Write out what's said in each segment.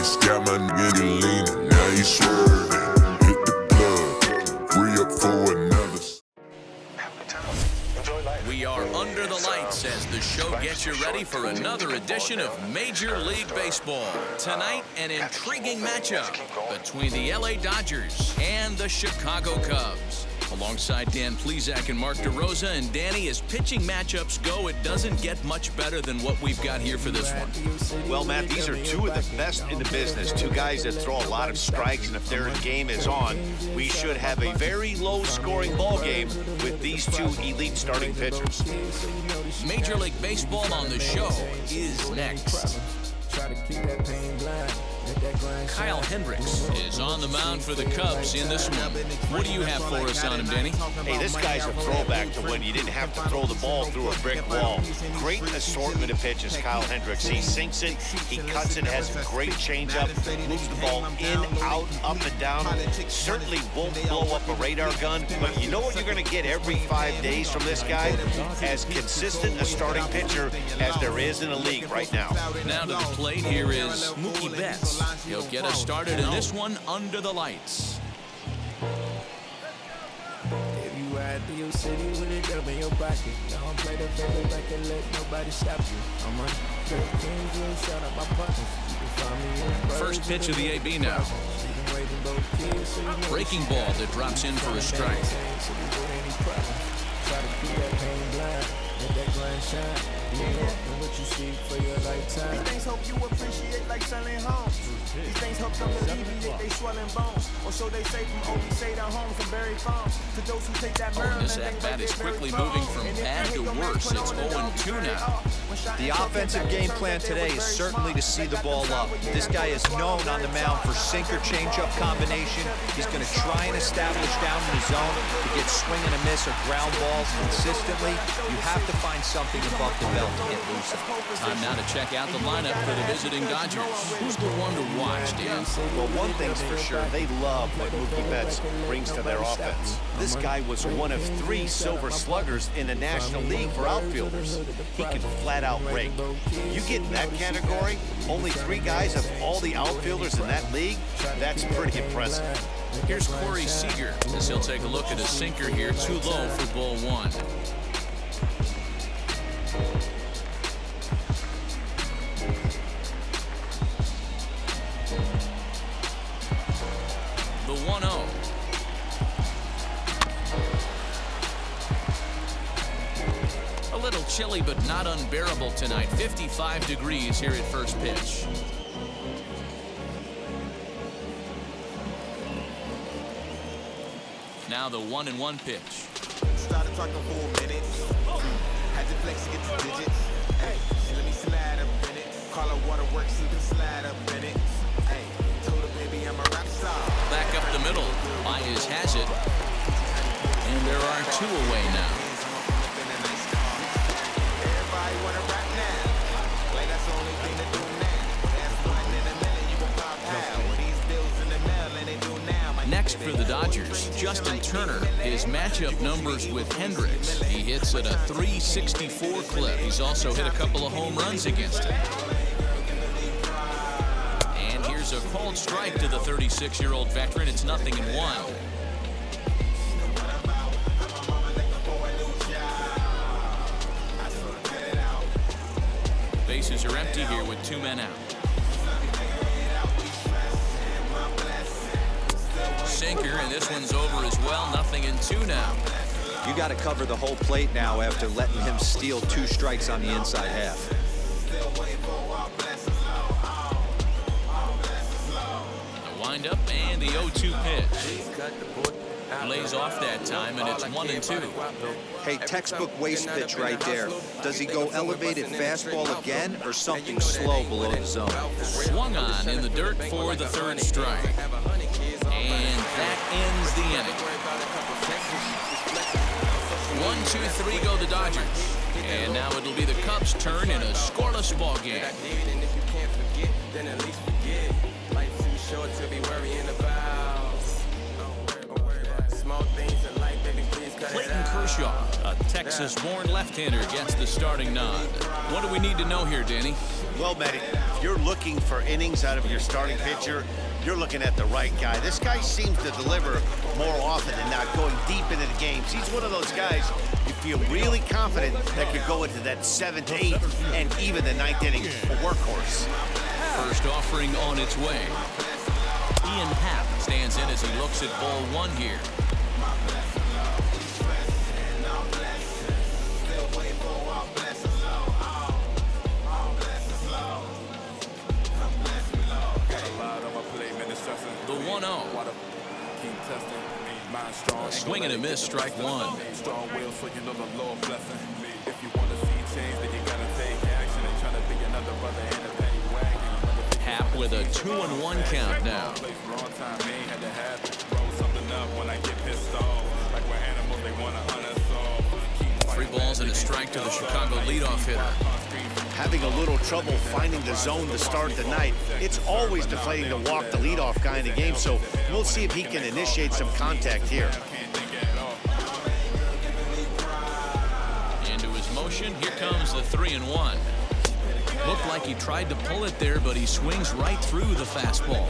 just got my nigga leaning, now he swerving. Hit the plug, free up for another. We are under the lights as the show gets you ready for another edition of Major League Baseball. Tonight, an intriguing matchup between the LA Dodgers and the Chicago Cubs. Alongside Dan Plesac and Mark DeRosa, and Danny, as pitching matchups go, it doesn't get much better than what we've got here for this one. Well, Matt, these are two of the best in the business. Two guys that throw a lot of strikes, and if their game is on, we should have a very low-scoring ball game with these two elite starting pitchers. Major League Baseball on the show is next. Kyle Hendricks is on the mound for the Cubs in this one. What do you have for us on him, Danny? Hey, this guy's a throwback to when you didn't have to throw the ball through a brick wall. Great assortment of pitches, Kyle Hendricks. He sinks it, he cuts it, has a great changeup, moves the ball in, out, up and down. Certainly won't blow up a radar gun, but you know what you're going to get every 5 days from this guy? As consistent a starting pitcher as there is in the league right now. Now to the plate, here is Mookie Betts. He'll get us started in this one under the lights. If you ride through your city with it up in your pocket, don't play the favorite back and let nobody stop you. I'm on shout out my partners. First pitch of the AB now. Breaking ball that drops in for a strike. Try to keep that pain blind, let that grind shine. And what you see for your lifetime. These things hope you appreciate like selling homes. These things help them alleviate they swelling bones. Or so they say from OB say their homes and buried farms. To those who take that Maryland, this at-bat is quickly moving from bad to worse. It's 0-2 now. The offensive game plan today is certainly to see the ball up. This guy is known on the mound for sinker changeup combination. He's going to try and establish down in the zone to get swing and a miss or ground balls consistently. You have to find something above the belt to get loose. Time now to check out the lineup for the visiting Dodgers. Who's the one to watch, Dan? Well, one thing's for sure, they love what Mookie Betts brings to their offense. This guy was one of 3 Silver Sluggers in the National League for outfielders. He can flat out rake. You get in that category, only 3 guys of all the outfielders in that league, that's pretty impressive. Here's Corey Seager as he'll take a look at a sinker here, too low for ball 1. The 1-0. A little chilly, but not unbearable tonight. 55 degrees here at first pitch. Now the 1-1 pitch. Started talking for a minute. Had to flex to get the digits. Hey, let me slide up in it. Call her waterworks, you can slide up in it. Hey, told her baby I'm a rap star. Back up the middle. Baez has it. And there are 2 away now. Everybody wanna rap now. Like that's the only thing to do now. That's one in a million, you gon' pop out. These bills in the mail and they do now. Next for the Dodgers, Justin Turner. His matchup numbers with Hendricks. He hits at a .364 clip. He's also hit a couple of home runs against him. And here's a called strike to the 36-year-old veteran. It's 0-1. Bases are empty here with 2 men out. Sinker, and this one's over as well. 0-2 now. You got to cover the whole plate now after letting him steal 2 strikes on the inside half. The windup and the 0-2 pitch. Lays off that time, and it's 1-2. Hey, textbook waste pitch right there. Does he go elevated fastball again or something slow below the zone? Swung on in the dirt for the 3rd strike. And that ends the inning. 1-2-3 go the Dodgers. And now it'll be the Cubs' turn in a scoreless ball game. Clayton Kershaw, a Texas-born left-hander, gets the starting nod. What do we need to know here, Danny? Well, Matty, if you're looking for innings out of your starting pitcher, you're looking at the right guy. This guy seems to deliver more often than not, going deep into the games. He's one of those guys you feel really confident that could go into that 7th, 8th, and even the 9th inning, a workhorse. First offering on its way. Ian Happ stands in as he looks at ball 1 here. The 1-0. A swing and a miss, strike 1. Strong will, so you know the Lord blessing. If you want to see change, then you gotta take action and try to be another brother in a penny wagon. Happ with a 2-1 count now. Wrong time, me had to have roll something up when I get pissed off. Like we're animals, they wanna hunt us off. 3 balls and a strike to the Chicago leadoff hitter. Having a little trouble finding the zone to start the night. It's always deflating to walk the leadoff guy in the game, so we'll see if he can initiate some contact here. Into his motion, here comes the 3-1. Looked like he tried to pull it there, but he swings right through the fastball.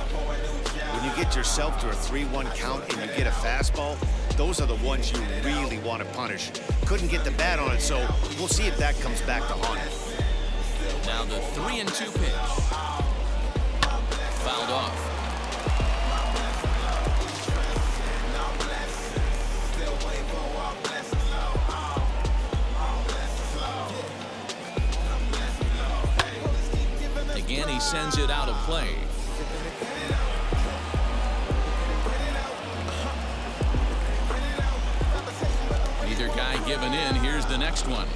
When you get yourself to a 3-1 count and you get a fastball, those are the ones you really want to punish. Couldn't get the bat on it, so we'll see if that comes back to haunt him. Now the 3-2 pitch. Fouled off. Again, he sends it out of play. Neither guy giving in. Here's the next one.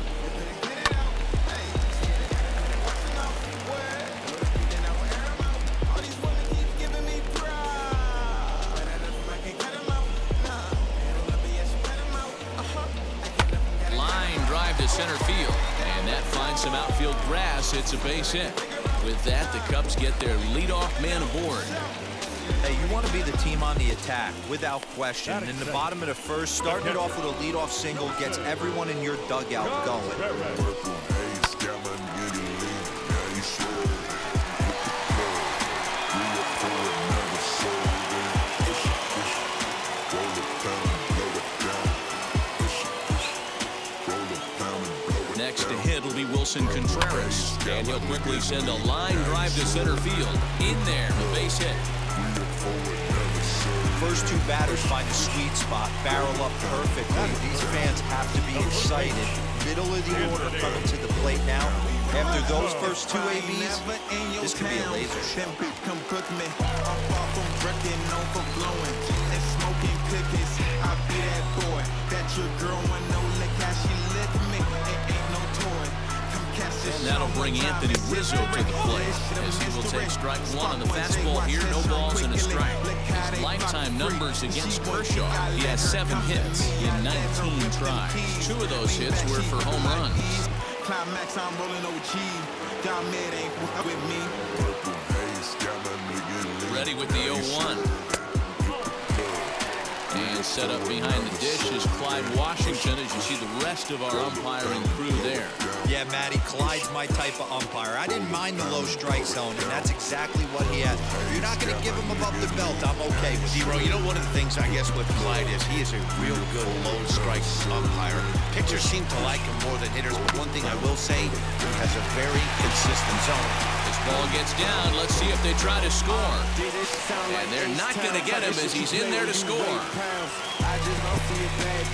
Center field, and that finds some outfield grass. It's a base hit. With that, the Cubs get their leadoff man aboard. Hey, you want to be the team on the attack, without question. In the bottom of the first, starting it off with a leadoff single gets everyone in your dugout going. Next to hit will be Wilson Contreras, and he'll quickly send a line drive to center field. In there, a base hit. First 2 batters find a sweet spot, barrel up perfectly. These fans have to be excited. Middle of the order coming to the plate now. After those first 2 ABs, this could be a laser show. Come cook me. I'm far from wrecking, known for blowing and smoking cookies. I'll be that boy that your girl want no lick how she lick me. It ain't no toy. Come catch this. And that'll bring Anthony Rizzo to the plate, as he will take strike 1 on the fastball here. No balls and a strike. His lifetime numbers against Kershaw: he has 7 hits in 19 tries. 2 of those hits were for home runs. Climax, I'm rolling OG. Y'all mad ain't with me. Ready with the 0-1. And set up behind the dish is Clyde Washington, as you see the rest of our umpiring crew there. Yeah, Matty, Clyde's my type of umpire. I didn't mind the low strike zone, and that's exactly what he has. If you're not going to give him above the belt, I'm okay with Zero, you know, one of the things I guess with Clyde is he is a real good low strike umpire. Pitchers seem to like him more than hitters, but one thing I will say, he has a very consistent zone. This ball gets down. Let's see if they try to score. And they're not going to get him as he's in there to score.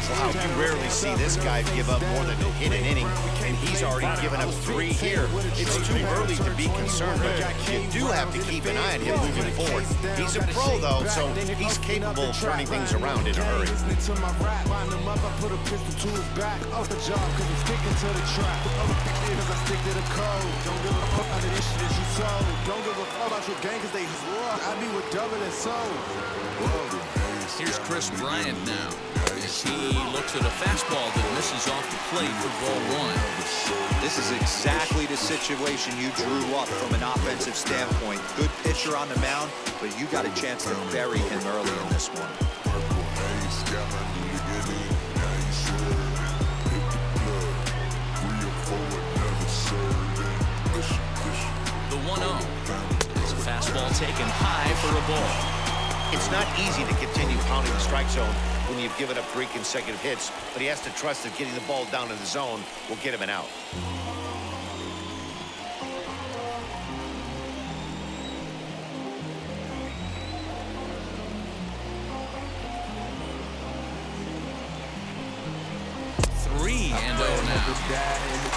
Wow, you rarely see this guy give up more than a hit an inning, and he's already given up 3 here. It's too early to be concerned, but you do have to keep an eye on him moving forward. He's a pro, though, so he's capable of turning things around in a hurry. Here's Chris Bryant now, as he looks at a fastball that misses off the plate for ball 1. This is exactly the situation you drew up from an offensive standpoint. Good pitcher on the mound, but you got a chance to bury him early in this one. The 1-0. It's a fastball taken high for a ball. It's not easy to continue pounding the strike zone when you've given up 3 consecutive hits, but he has to trust that getting the ball down in the zone will get him an out.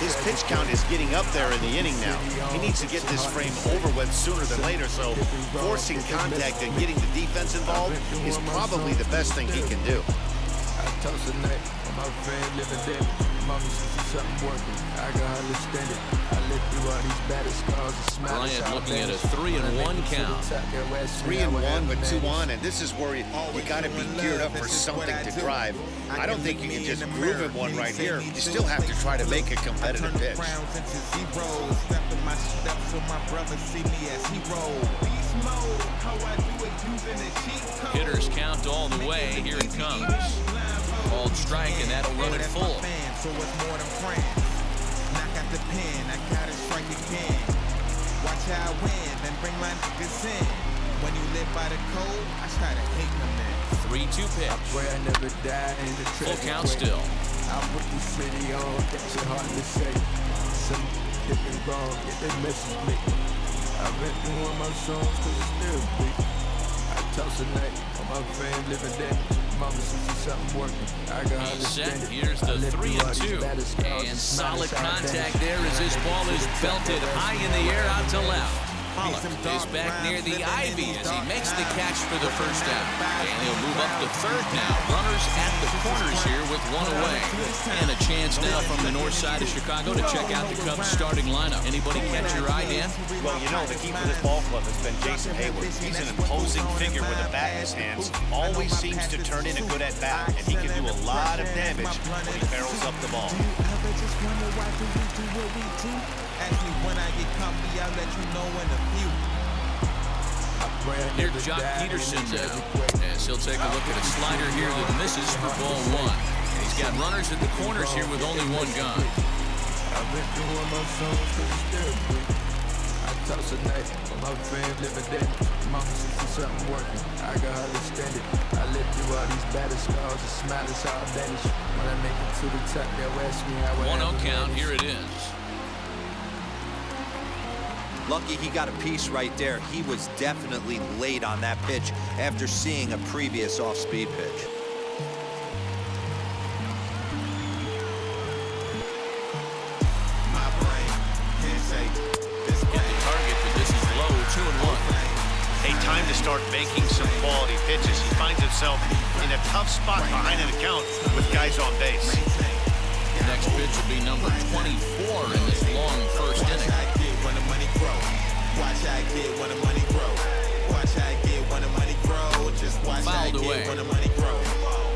His pitch count is getting up there in the inning now. He needs to get this frame over with sooner than later, so forcing contact and getting the defense involved is probably the best thing he can do. Bryant looking at a 3-1 count. 3-1 with 2 on, and this is where you got to be geared up for something to drive. I don't think you can just groove him one right here. You still have to try to make a competitive pitch. Hitters count all the way. Here it comes. Called strike, and that'll run it full. So it's more than friends. Knock out the pen, I gotta strike again. Watch how I win, then bring my niggas in. When you live by the code, I try to hate them in. 3-2 pitch. Full count still. I put the city on, that's hard to say. Some different wrong, yeah, they message me. I've been through all my songs, cause it's still big. I toss a night on my fame, living there. Mama says something working. I got He's set. Here's the 3-2. And solid contact there as this ball is belted high in the air out to left. Pollock is back near the ivy as he makes the catch for the first out. And he'll move up to third now. Runners at the corners here with 1 away. And a chance now from the north side of Chicago to check out the Cubs starting lineup. Anybody catch your eye, Dan? Well, you know, the key for this ball club has been Jason Hayward. He's an imposing figure with a bat in his hands. Always seems to turn in a good at-bat, and he can do a lot of damage when he barrels up the ball. Ask me when I get comfy, I'll let you know in a few. Here's Jock Peterson now, as he'll take a look at a slider here that misses for ball 1. And he's got runners at the corners here with only 1 gone. I've been through all my songs, cause it's still big. I toss a night on my fame, living there. Mama says something working, I got hardly stand it. I lived through all these battle scars, the smile is all vanish. When I make it to the top, they'll ask me how I 1-0 count, here it is. Lucky he got a piece right there. He was definitely late on that pitch after seeing a previous off-speed pitch. My brain can't say this. Hit the target, but this is low, 2-1. Hey, time to start making some quality pitches. He finds himself in a tough spot behind an account with guys on base. Next pitch will be number 24 in this long first inning. When the money grow, watch how I get when the money grow. Watch how I get when the money grow. Just watch how I get when the money grow.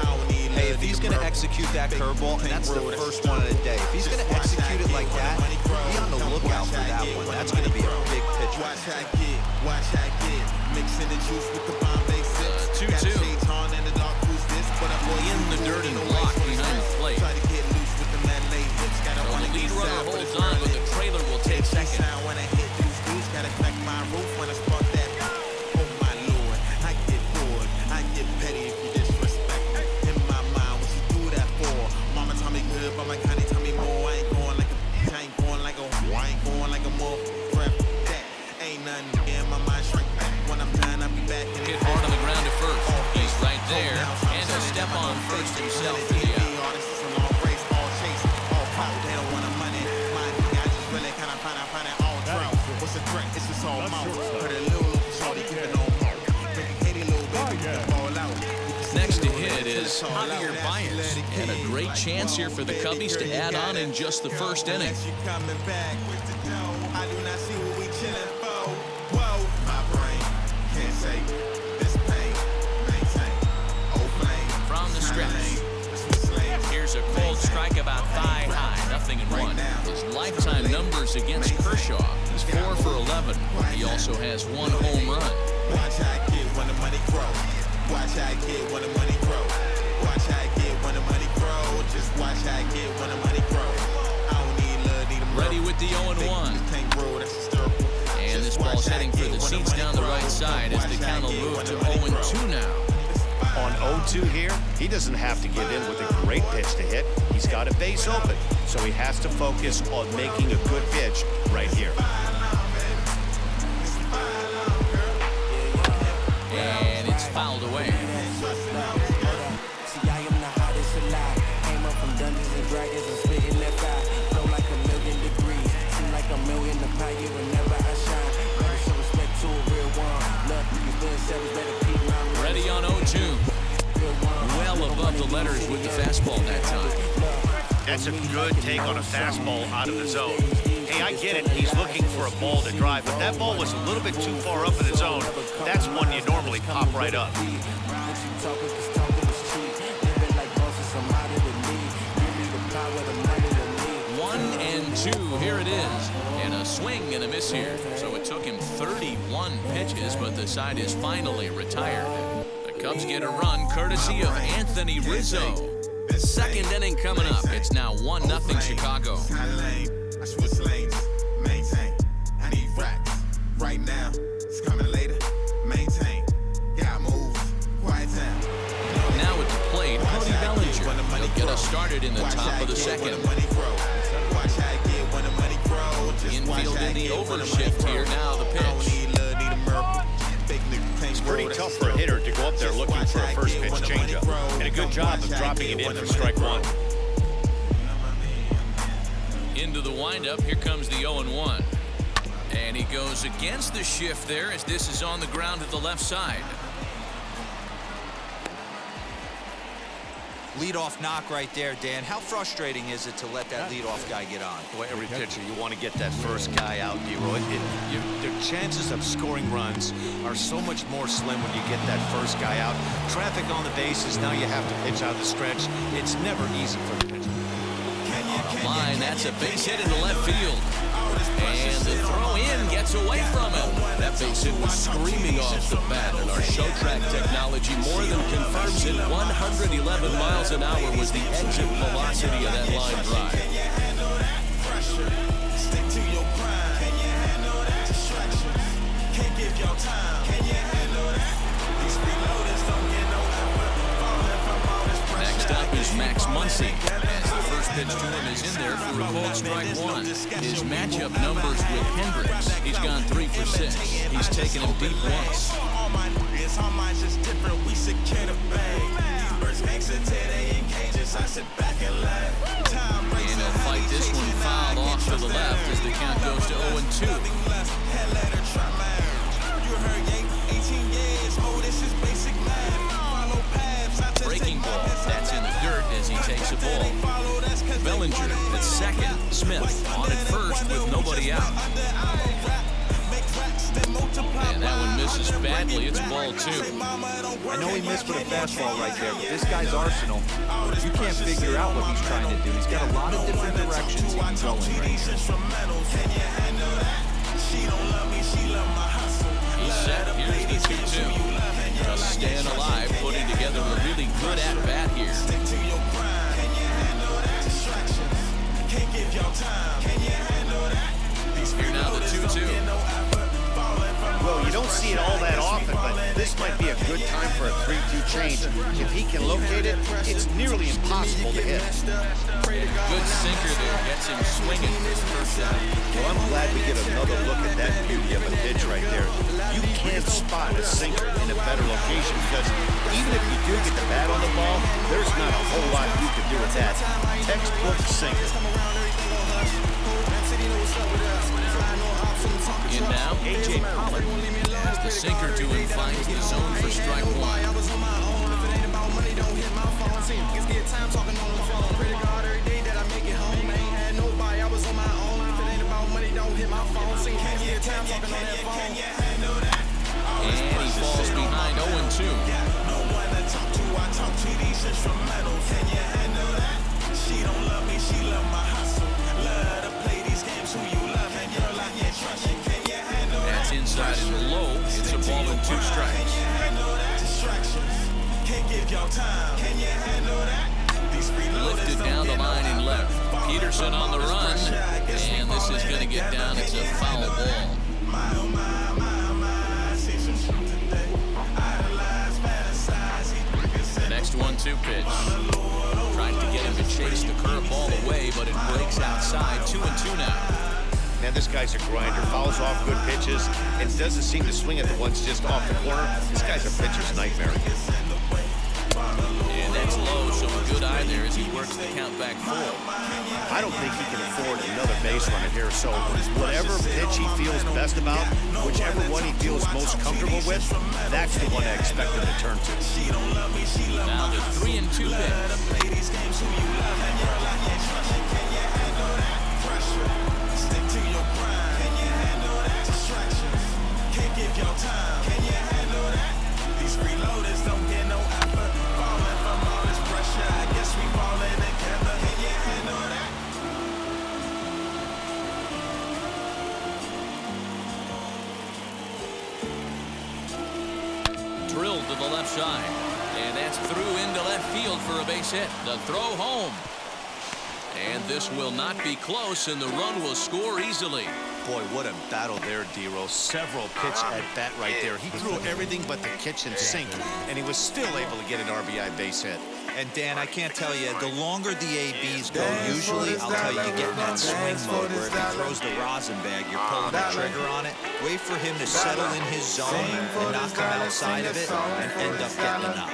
I don't need Hey, if he's going to execute that curveball, and that's the first one of the day, if he's going to execute it like that, be on the lookout for that one. That's going to be a big pitch. Watch how I get, watch how I get. Mixing the juice with the Bombay sips. 2-2. In the dark, who's this? But I'm In the dirt and block behind the plate. Try to get loose with the man late hits. Gotta So wanna the lead get runner sad, but holds it's on, but the trailer will take second. When I hit these gotta crack my roof when I spark that. Oh my lord, I get bored. I get petty if you disrespect. In my mind, what you do that for? Mama tell me good, but my honey tell me more. I ain't going like a I ain't going like a I ain't going like a more prep. That ain't nothing in my mind shrink back. When I'm done, I'll be back. Hit hard on the ground at first. He's right there. And he'll step on first himself for the out. It's just all mouth. Put a little shorty, keep it on mark. Make a kitty little baby, fall out. Next to hit is Javier Bryant. And a great chance here for the Cubbies to add on in just the first inning. Unless you coming back with the dough, I do not see what we chilling for. Whoa, my brain can't say this pain. Maintain, oh flame. From the stretch. Here's a cold strike about thigh high. Nothing in 1. His lifetime numbers against Kershaw. He's 4 for 11. He also has 1 home run. Watch how I get when the money grow. Watch how I get when the money grow. Watch how I get when the money grow. Just watch how I get when the money grow. I don't need love, need a Ready with the 0-1. Can't grow, that's hysterical. And He's heading for the seats down the right side as the count will move to 0-2 now. On 0-2 here, he doesn't have to give in with a great pitch to hit. He's got a base open, so he has to focus on making a good pitch right here. And it's fouled away. See, I am the hottest alive. Came up from Dungeons and Dragons and spitting that fire. Flow like 1,000,000 degrees. Seem like a million to pie you whenever I shine. Better show respect to a real one. Love these doing sevens, better keep my Ready on 0-2. Well above the letters with the fastball that time. That's a good take on a fastball out of the zone. Hey, I get it. He's looking for a ball to drive, but that ball was a little bit too far up in the zone. That's one you normally pop right up. 1-2, here it is. And a swing and a miss here. So it took him 31 pitches, but the side is finally retired. The Cubs get a run courtesy of Anthony Rizzo. Second inning coming up. It's now 1-0 Chicago. I switch lanes, maintain. I need racks right now. It's coming later, maintain. Got moves, quiet time. Now at the plate, Cody Bellinger. He'll get us started in the top of the second. Infield in the overshift here. Now the pitch. It's pretty tough for a hitter to go up there looking for a first pitch changeup. And a good job of dropping it in for strike one. Into the windup, here comes the 0-1. And he goes against the shift there as this is on the ground to the left side. Leadoff knock right there, Dan. How frustrating is it to let that leadoff guy get on? Well, every pitcher, you want to get that first guy out, D-Roy. The chances of scoring runs are so much more slim when you get that first guy out. Traffic on the bases, now you have to pitch out the stretch. It's never easy for the pitcher. On the line, that's a base hit into left field. And the throw in gets away from him. That base hit was screaming off the bat, and our show track technology more than confirms it. 111 miles an hour was the exit velocity of that line drive. Stick to your grind. Can you handle that? Distractions. Can't give your time. Can you handle that? These freeloaders don't get no effort. Falling from all this pressure. Next up is Max Muncie. As the first pitch to him is in there for a called strike one. His matchup numbers with Hendricks. He's gone 3 for 6. He's taken him deep once. All my just different. We secure the bag. These birds gangsta today in cages. I sit back and laugh. Time breaks. And he'll fight this one fouled off to the left as the count goes to 0-2. You heard 18 years. Oh, this is basic math. Follow paths. I just Breaking ball. That's in the dirt as he takes a ball. Bellinger at second. Smith on at first with nobody out. And that one misses badly. It's ball 2. I know he missed with a fastball right there, but this guy's arsenal, you can't figure out what he's trying to do. He's got a lot of different directions he can go in right here. He's set. Here's the 2-2. Just staying alive, putting together a really good at-bat here. Here now the 2-2. Well, you don't see it all that often, but this might be a good time for a 3-2 change. If he can locate it, it's nearly impossible to hit. Good sinker there. Gets him swinging for the first out. Well, I'm glad we get another look at that beauty of a pitch right there. You can't spot a sinker in a better location because even if you do get the bat on the ball, there's not a whole lot you can do with that. Textbook sinker. In now, A.J. Pollock. As the sinker to him finds the zone for strike one. And he falls behind 0-2. She don't love me, she love my hustle. Love to play these games, who you love, and girl, I can't trust you. Can you handle that? That's inside and low. It's a ball and 2 strikes. Can you handle that? Distractions. Can't give your time. Can you handle that? These Lifted down the line in left. Peterson on the run. And this is going to get down. It's a foul ball. My, oh my, 2 pitch. Trying to get him to chase the curveball away, but it breaks outside. 2-2 now. Man, this guy's a grinder. Fouls off good pitches and doesn't seem to swing at the ones just off the corner. This guy's a pitcher's nightmare. And that's low, so a good eye there as he works the count back full. I don't think he can afford another base runner here, so whatever pitch he feels best about, whichever one he feels most comfortable with, that's the one I expect him to turn to. Now the 3-2 pitch. These freeloaders don't get no effort. Falling from all this pressure. I guess we falling together. Can you handle that? Drilled to the left side. And that's through into left field for a base hit. The throw home. And this will not be close, and the run will score easily. Boy, what a battle there, D-Rose. Several pitch at bat right there. He threw everything but the kitchen sink, and he was still able to get an RBI base hit. And Dan, I can't tell you, the longer the ABs go, usually, I'll tell you, you get in that swing mode where if he throws the rosin bag, you're pulling the trigger on it. Wait for him to settle in his zone and not come outside of it and end up getting a knock.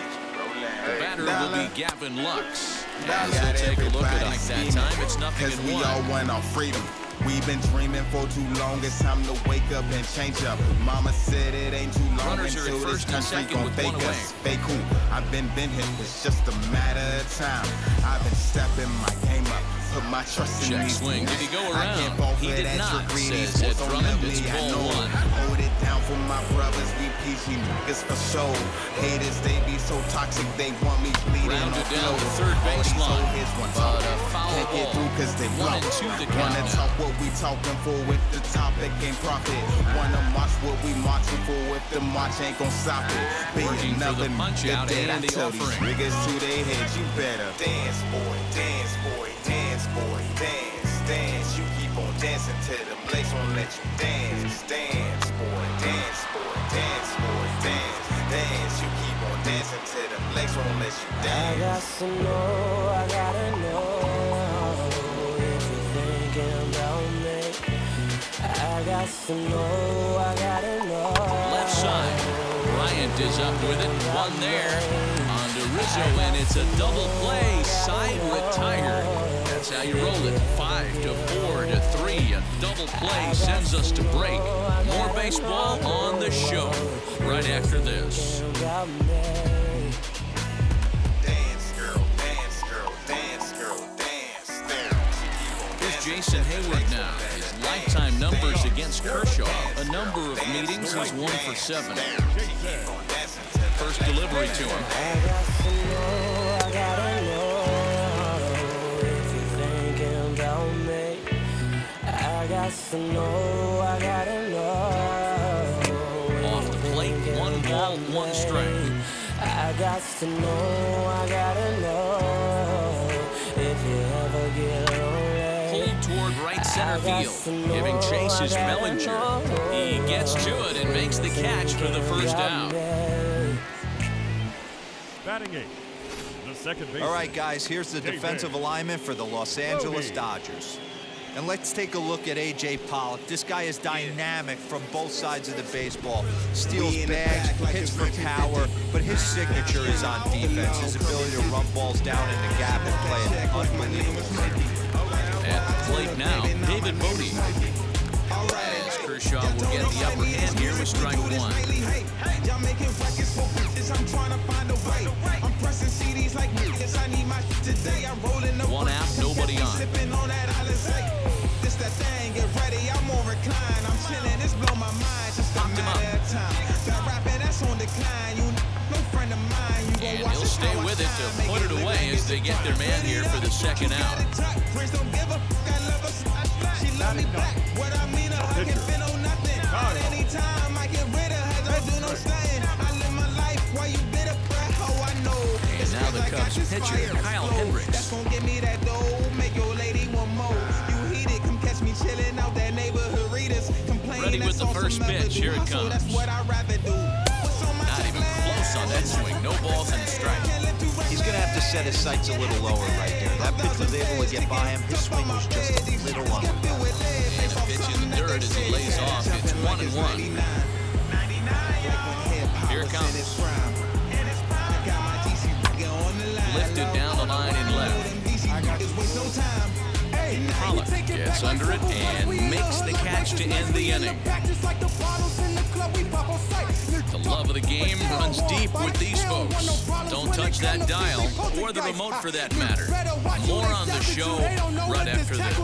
The batter will be Gavin Lux. As he'll take a look at Ike that time, it's 0-1. We all want our freedom. We've been dreaming for too long. It's time to wake up and change up. Mama said it ain't too long Runners are until at this first and country second gon' with fake one us. away. Fake who? I've been here. It's just a matter of time. I've been stepping my game up. Put my trust in Check these swing. Did he go around? I can't fall He for did that not, trickery. says Ed These Drummond. won't It's let me, I ball know. 1. Hold it down for my brothers. We PG niggas for sure. Haters, they be so toxic. They want me bleeding Rounded on down flow. the third All these baseline. old heads want But talk. a foul Can't get ball. through 'cause they 1-2 blow. the count Wanna now. talk what we talking for if the topic ain't profit. Wanna march what we marching for if the march ain't gon' stop it. Working for the punch out and the offering. Niggas to their heads, you better dance, boy, dance, boy, dance, boy, dance, dance. You keep on dancing till the place won't let you dance, dance, boy, dance, boy, dance, boy, dance, dance. You keep on dancing till the place won't let you dance. I got to know, I gotta know if you're thinking about me. I got to know, I gotta know. Left side. Bryant is up with it. One there. On to Rizzo, and it's a double play. Side retired. That's how you roll it. 5-4 to 3. A double play sends us to break. More baseball on the show right after this. Dance, girl, dance, girl, dance, girl, dance, dance. Here's Jason Hayward now. His lifetime numbers against Kershaw. A number of meetings, he's 1 for 7. First delivery to him. I got to know, I gotta know if you're thinking about me. I got to know, I gotta know. Off the plate, 1 ball, 1 strike. I got to know, I gotta know if you ever get lonely. Pulled toward right center field, giving chase is Bellinger. He gets to it and makes the catch for the first out. Batting eight, the second baseman. All right, guys, here's the defensive alignment for the Los Angeles Dodgers. And let's take a look at A.J. Pollock. This guy is dynamic from both sides of the baseball. Steals bags, hits for power, but his signature is on defense. His ability to run balls down in the gap and play an unbelievable game. At the plate now, David Bodie. As Kershaw will get the upper hand here with strike 1. Y'all making records for bitches, I'm trying to find a way. I'm pressing CDs like niggas, I need my shit today. I'm rolling the 1 out, nobody on. sipping on that Alizé. This that thing, get ready, I'm on recline. I'm chilling, it's blow my mind, just a Knocked him matter of time. That rapping, that's on decline. You no friend of mine. You gon' And watch he'll this stay how I with it to shine. put it away as they get their man here for the second out. Friends don't give a fuck, I love her. She love me back. What I mean, I can feel on nothing. At any time, I get rid of her, don't do no slaying. I live my life while you bitter, bruh. Oh, I know. And now the Cubs pitcher, Kyle Hendricks. That's gonna give me that dough, make your lady want more. You heated, come catch me chilling out that neighborhood readers. Complain, Ready with that's the on first some pitch. Here it hustle, comes. That's what I'd rather do. What's on my Not even close on that swing. No balls and a strike. He's going to have set his sights a little lower right there. That pitch was able to get by him. His swing was just a little under. And a pitch in the dirt as he lays off. It's 1-1. Here it comes. Lifted down the line and left. Pollock gets under it and makes the catch to end the inning. The love of the game runs deep with these folks. Don't touch that dial, or the remote for that matter. More on the show right after this.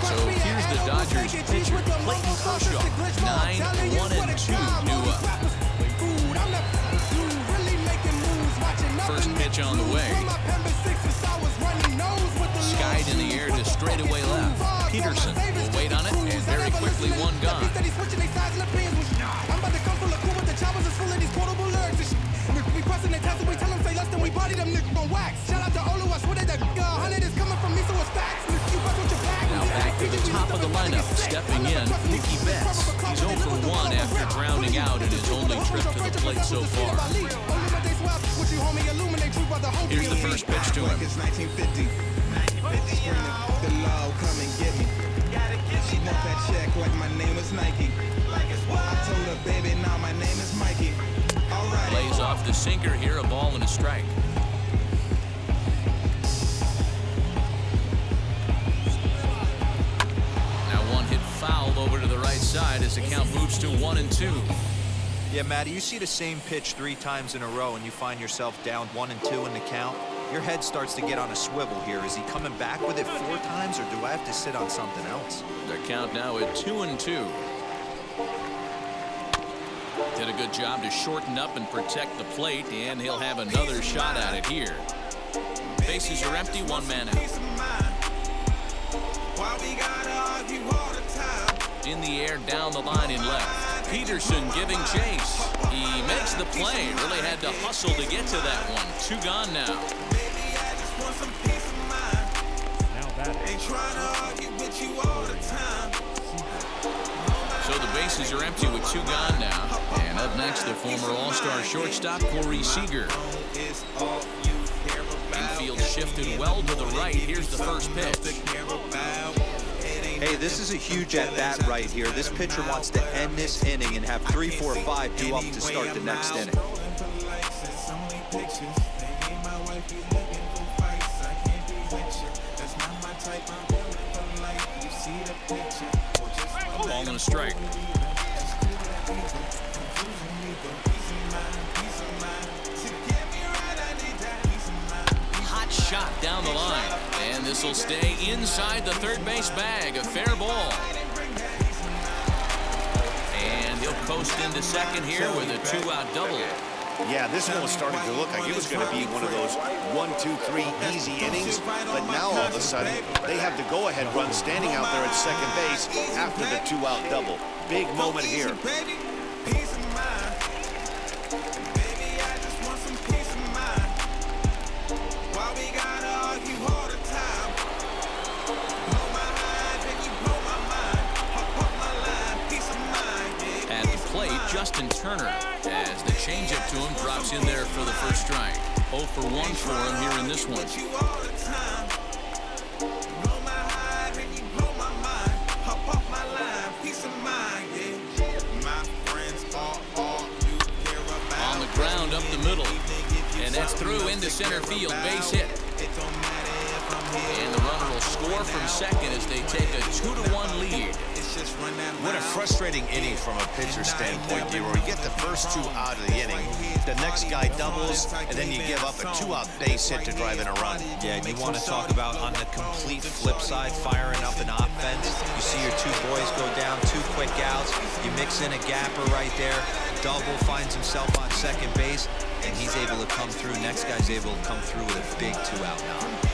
So here's the Dodgers pitcher, Clayton Kershaw. 9-1-2 due up. First pitch on the way. Skied in the air to straightaway left. Peterson will wait on it, and very quickly one gone. Now back to the top of the lineup, stepping in, Nicky Betts. He's 0 for 1 after grounding out in his only trip to the plate so far. Here's the first pitch to him. It's 1950. The law, come and get me. She want that check like my name is Nike. I told her, baby, now my name is Mikey. All right. Lays off the sinker here, a ball and a strike. Now one hit foul over to the right side as the count moves to 1-2. Yeah, Matty, you see the same pitch 3 times in a row and you find yourself down 1-2 in the count. Your head starts to get on a swivel here. Is he coming back with it 4 times, or do I have to sit on something else? The count now at 2-2. Did a good job to shorten up and protect the plate, and he'll have another shot at it here. Bases are empty, 1 man out. In the air, down the line and left. Peterson giving chase. He makes the play. Really had to hustle to get to that one. 2 gone now. Now batting. So the bases are empty with 2 gone now. And up next, the former All-Star shortstop, Corey Seager. Infield shifted well to the right. Here's the first pitch. Hey, this is a huge at-bat right here. This pitcher wants to end this inning and have 3, 4, 5 due up to start the next inning. Ball and a strike. Hot shot down the line. And this will stay inside the third base bag. A fair ball. And he'll coast into second here with a 2-out double. Yeah, this one was starting to look like it was going to be one of those 1, 2, 3 easy innings, but now all of a sudden they have the go-ahead run standing out there at second base after the 2-out double. Big moment here. At the plate, Justin Turner, as the changeup to him drops in there for the first strike. 0 for 1 for him here in this one. On the ground up the middle, and that's through into center field, base hit. And the runner will score from second as they take a 2-1 lead. What a frustrating inning from a pitcher's standpoint, where you get the first 2 out of the inning, the next guy doubles, and then you give up a 2-out base hit to drive in a run. Yeah, and you want to talk about on the complete flip side, firing up an offense. You see your 2 boys go down, 2 quick outs. You mix in a gapper right there. Double finds himself on second base, and he's able to come through. Next guy's able to come through with a big 2-out now.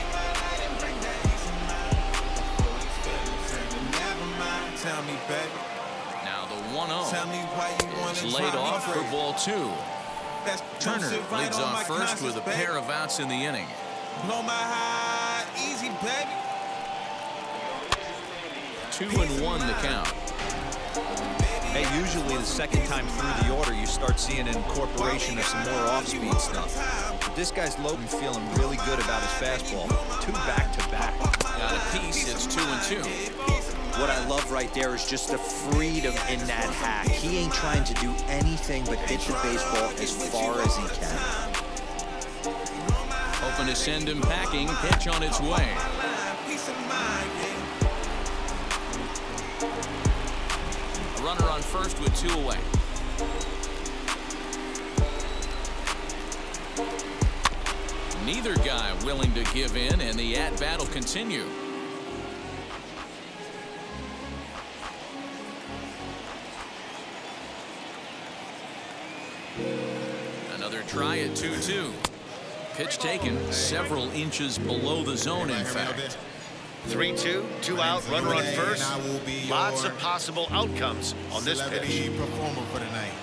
Tell me, baby. Now the 1-0 Tell me why you want is to laid drive me off for crazy. ball 2. That's Turner right leads on off my first with a conscience, pair baby. of outs in the inning. Blow my high, easy, baby. 2-1 the count. Hey, usually usually the second time through the order, you start seeing an incorporation of some more off-speed stuff. But this guy's low and feeling really good about his fastball. 2 back-to-back. Got a piece, it's 2-2. What I love right there is just the freedom in that hack. He ain't trying to do anything but hit the baseball as far as he can. Hoping to send him packing. Pitch on its way. A runner on first with 2 away. Neither guy willing to give in, and the at-bat will continue. Another try at 2-2. Pitch taken several inches below the zone, in fact. 3-2, 2 out, runner on first. Lots of possible outcomes on this pitch. Performer for the night.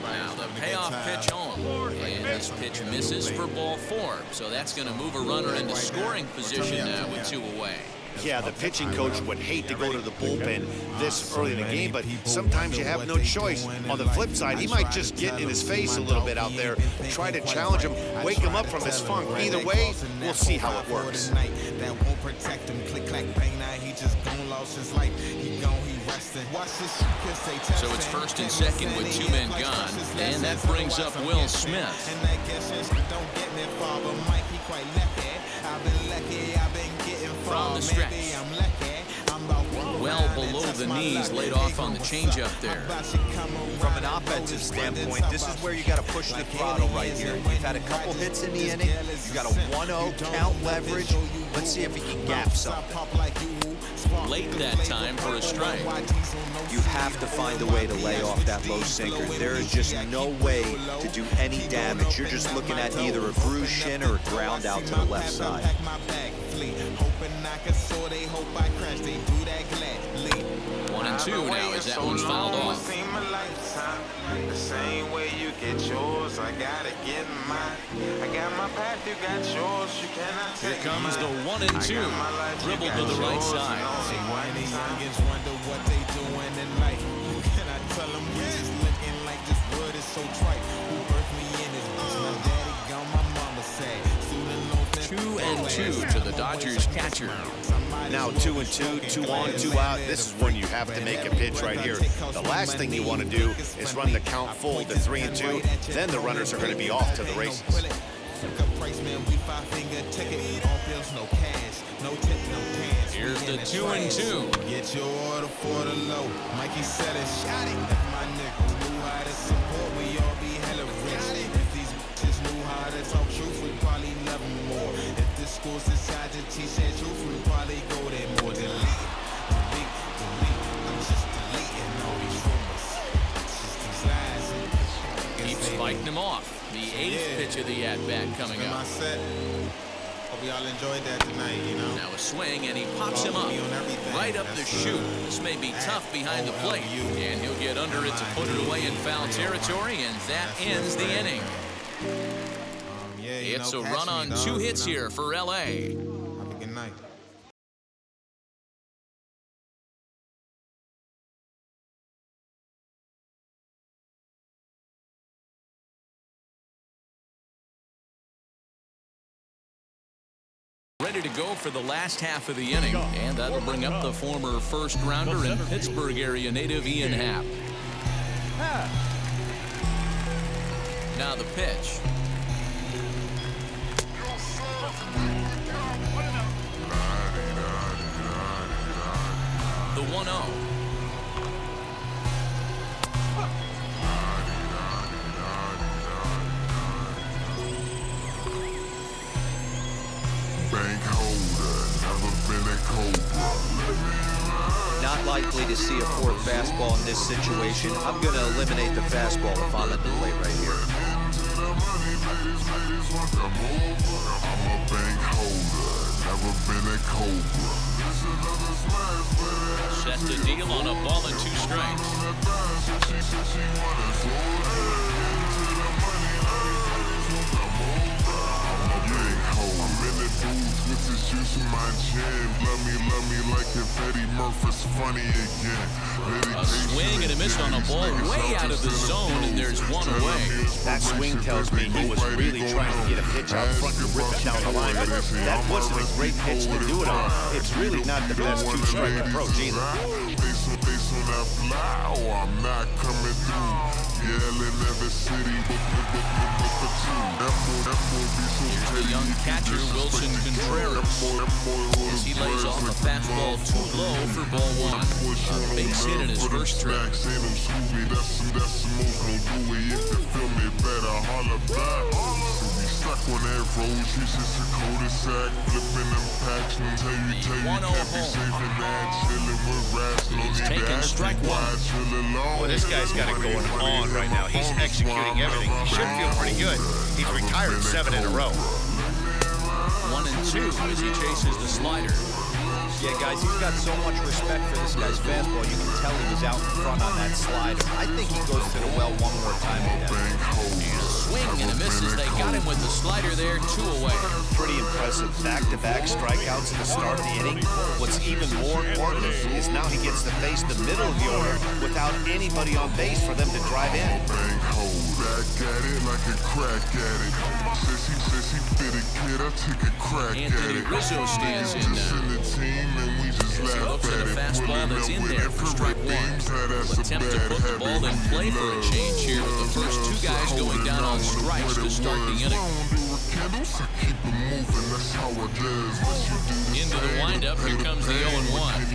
Now the payoff pitch home, and this pitch misses for ball 4. So that's going to move a runner into scoring position now with 2 away. Yeah, the pitching coach would hate to go to the bullpen this early in the game, but sometimes you have no choice. On the flip side, he might just get in his face a little bit out there, try to challenge him, wake him up from his funk. Either way, we'll see how it works. That won't protect him. Click, clack, bang, now he just gone, lost his life. He gone, he resting. So it's first and second with 2 men gone, and that brings up Will Smith. And that guess don't get me far, but Mike, he quite lucky. I've been lucky, I've been getting far. From the stretch. I'm lucky. I'm about Well below the knees, laid off on the changeup there. From an offensive standpoint, this is where you got to push the throttle right here. You've had a couple hits in the inning. You got a 1-0 count leverage. Let's see if he can gap something. Late that time for a strike. You have to find a way to lay off that low sinker. There is just no way to do any damage. You're just looking at either a bruised shin or a ground out to the left side. 1-2 now as that one's fouled off. The same way you get yours, I gotta get mine. I got my path, you got yours, you cannot take Here comes the mine. 1-2. Dribbled to the right side. Why the youngins wonder what they doing in life? Can I tell them we just looking like this wood is so trite? Who birthed me in this bitch? My daddy gone, my mama said. 2-2 to the Dodgers catcher. Now 2-2, 2 on, 2 out. This is when you have to make a pitch right here. The last thing you want to do is run the count full to 3-2. Then the runners are going to be off to the races. Here's the 2-2. Get your order for the low. Mikey said it, shot it. If my niggas knew how to support, we all be hella rich. If these bitches knew how to talk truth, we probably love them more. If the school society teach that truth, we probably go there more. Delete. I'm just deleting all these rumors. Just these lies. Keeps fighting him off. The 8th pitch of the at-bat coming up. Hope y'all enjoyed that tonight, you know. Now a swing, and he pops him up right up the chute. This may be tough behind the plate, and he'll get under it to put it away in foul territory, and that ends the inning. It's a run on 2 hits here for LA. Have a good night. Ready to go for the last half of the inning, and that'll bring up the former first-rounder and Pittsburgh area native Ian Happ. Now the pitch. The 1-0. Bank holder, never been a cobra. Not likely to see a 4th fastball in this situation. I'm going to eliminate the fastball if I'm at the plate right here. I'm a bank holder, never been a cobra. Set to deal on a ball and 2 strikes. I'm in the booth with the juice in my jam. Love me like confetti. Murphy's funny again. A swing and a miss on a ball way out of the zone, and there's one away. That swing tells me he was really trying to get a pitch out front and rip it down the line, but that wasn't a great pitch to do it on. It's really not the best two-strike approach either. Based on that fly, oh, I'm not coming through. Yelling every city, book for two. That boy be so Here's the young catcher, Wilson Contreras. As he lays off a fastball too low for ball one. A base hit in his first trip. That's the most gon' do it. If you feel me, better holler back. Stuck on that road, she's just a cul-de-sac, flipping them packs, and tell you can't be safe in that, chillin' with rats, no need to taking strike one. Well, this guy's got it going on right now. He's executing everything. He should feel pretty good. He's retired 7 in a row. 1 and 2 as he chases the slider. Yeah, guys, he's got so much respect for this guy's fastball. You can tell he was out in front on that slider. I think he goes to the well one more time with that. And a swing and a miss as they got him with the slider there, 2 away. Pretty impressive back-to-back strikeouts at the start of the inning. What's even more important is now he gets to face the middle of the order without anybody on base for them to drive in. Back at it like a crack at it. Says he fit a kid, I take a crack Anthony at it. Rizzo stands in now. And we just As he laugh looks at at a it. fastball that's in there for strike one. He'll attempt to put the ball in play for a change here with the first 2 guys going down on strikes to start the inning. Into the windup, here comes the 0-1.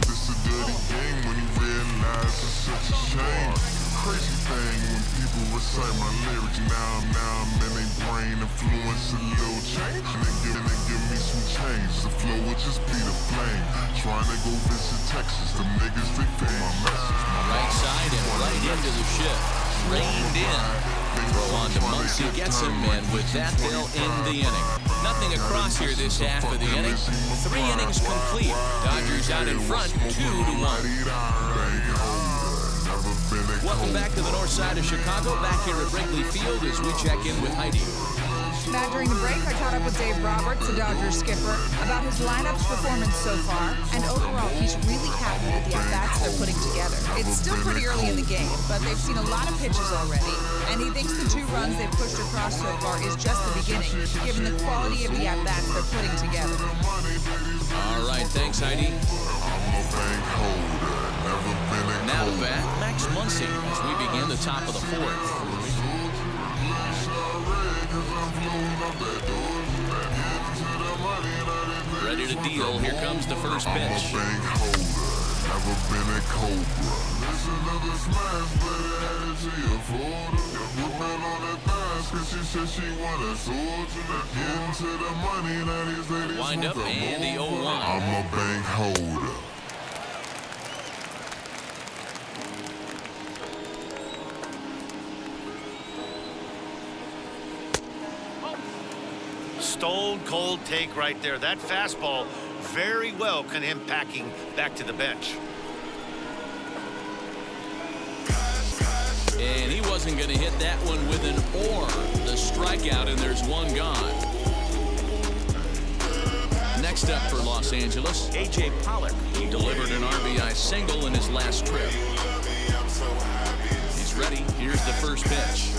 This a dirty game when you realize it's such a shame. Crazy thing when people recite my lyrics. Now I'm in their brain, influence a little change. And give me some change. The flow would just be the flame. Trying to go visit Texas, the niggas they pay my message. Right side and right into the shift. Reined in. Throw on to Muncie, gets him, and with that they'll end the inning. Nothing across here this half of the inning. 3 innings complete. Dodgers out in front, 2-1. Welcome back to the north side of Chicago, back here at Wrigley Field as we check in with Heidi. Matt, during the break, I caught up with Dave Roberts, the Dodgers skipper, about his lineup's performance so far, and overall, he's really happy with the at-bats they're putting together. It's still pretty early in the game, but they've seen a lot of pitches already, and he thinks the 2 runs they've pushed across so far is just the beginning, given the quality of the at-bats they're putting together. All right, thanks, Heidi. Now to bat, Max Muncie as we begin the top of the 4th. Ready to deal. Here comes the first pitch. Never been a cobra. Listen to the smash, but energy affordable. On the thighs, cause she said she want a soldier. Get into the money, now these ladies Wind up and the 0-1. I'm a bank holder. Stone cold take right there. That fastball very well can him packing back to the bench. And he wasn't going to hit that one with an or. The strikeout, and there's 1 gone. Next up for Los Angeles, A.J. Pollock. He delivered an RBI single in his last trip. He's ready. Here's the first pitch.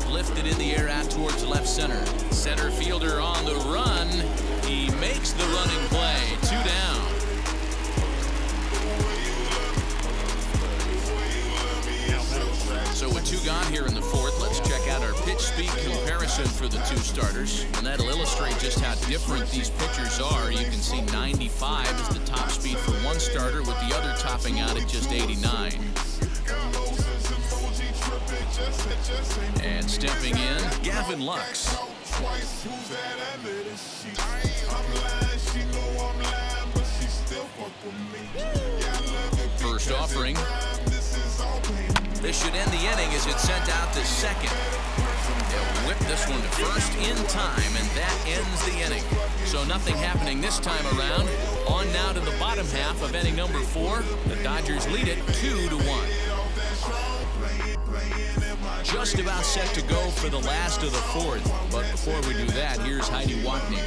Lifted in the air out towards left center. Center fielder on the run. He makes the running play. 2 down. So with 2 gone here in the 4th, let's check out our pitch speed comparison for the 2 starters. And that'll illustrate just how different these pitchers are. You can see 95 is the top speed for one starter, with the other topping out at just 89. And stepping in, Gavin Lux. First offering. This should end the inning as it's sent out to second. They'll whip this one to first in time, and that ends the inning. So nothing happening this time around. On now to the bottom half of inning number 4. The Dodgers lead it 2-1. Just about set to go for the last of the 4th. But before we do that, here's Heidi Watney.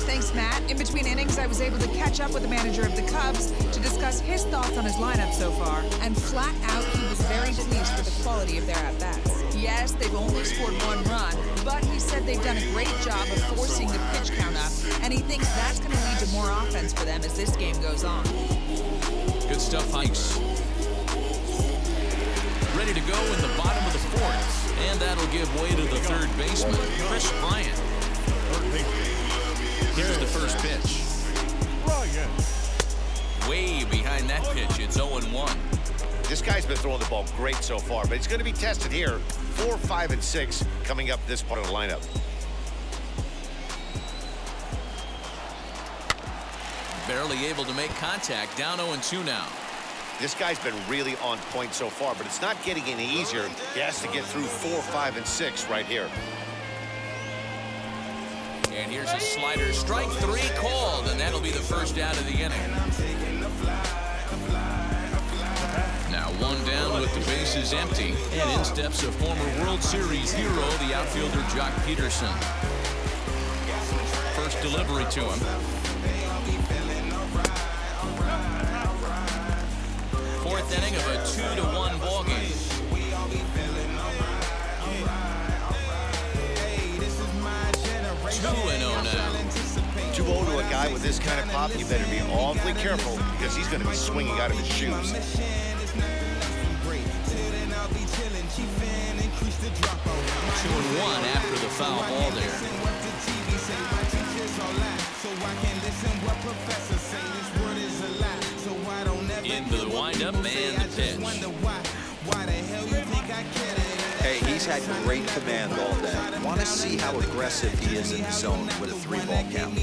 Thanks, Matt. In between innings, I was able to catch up with the manager of the Cubs to discuss his thoughts on his lineup so far. And flat out, he was very pleased with the quality of their at-bats. Yes, they've only scored 1 run, but he said they've done a great job of forcing the pitch count up, and he thinks that's going to lead to more offense for them as this game goes on. Good stuff, Hikes. Ready to go in the bottom of the 4th, and that'll give way to the third baseman, Bryant. Here's the first pitch. Way behind that pitch, it's 0-1. This guy's been throwing the ball great so far, but it's going to be tested here. 4, 5, and 6 coming up this part of the lineup. Barely able to make contact, down 0-2 now. This guy's been really on point so far, but it's not getting any easier. He has to get through 4, 5, and 6 right here. And here's a slider, strike 3 called, and that'll be the first out of the inning. Now 1 down with the bases empty, and in steps a former World Series hero, the outfielder Jock Peterson. First delivery to him. 4th inning of a 2-1 ball game. 2-0 now. 2-0 to a guy with this kind of pop, you better be awfully careful because he's going to be swinging out of his shoes. 2-1 after the foul ball there. Into the windup and the pitch. Hey, he's had great command all day. Want to see how aggressive he is in the zone with a 3-ball count.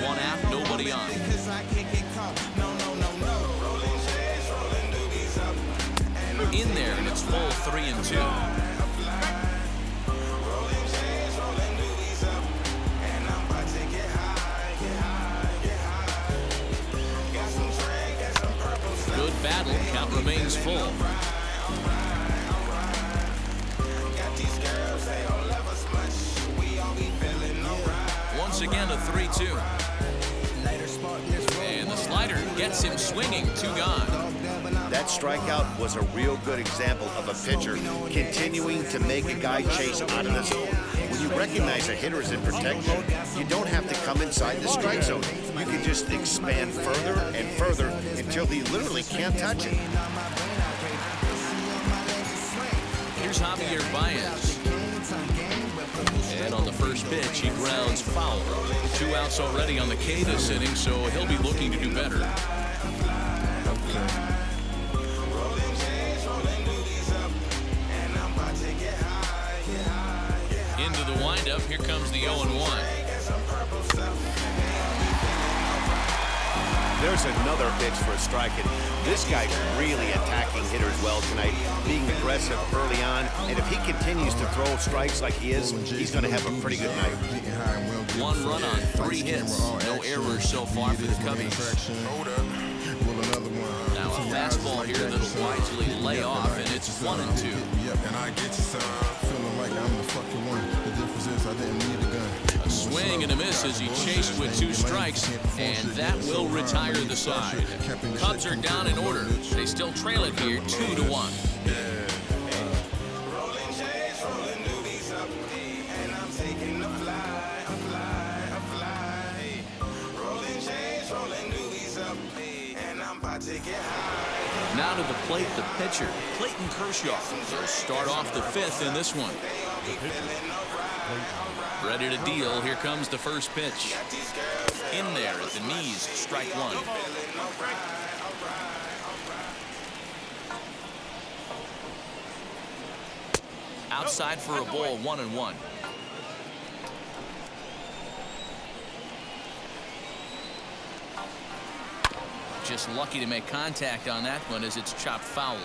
1 out, nobody on. In there, and it's full 3-2. Good battle, count remains full. Once again, a 3-2. And the slider gets him swinging, 2 gone. That strikeout was a real good example of a pitcher continuing to make a guy chase out of the zone. When you recognize a hitter is in protect mode, you don't have to come inside the strike zone. You can just expand further and further until he literally can't touch it. Here's Javier Baez. And on the first pitch, he grounds foul. 2 outs already on the K this inning, so he'll be looking to do better. Into the windup, here comes the 0-1. There's another pitch for a strike, and this guy's really attacking hitters well tonight, being aggressive early on, and if he continues to throw strikes like he is, he's going to have a pretty good night. 1 run on 3 hits. No errors so far for the Cubbies. Now a fastball here that'll wisely lay off, and it's 1-2. A swing and a miss as he chased with 2 strikes, and that will retire the side. Cubs are down in order. They still trail it here 2-1. Now to the plate, the pitcher, Clayton Kershaw. They'll start off the 5th in this one. Ready to deal. Here comes the first pitch. In there at the knees, strike 1. Outside for a ball, 1-1. Just lucky to make contact on that one as it's chopped foul.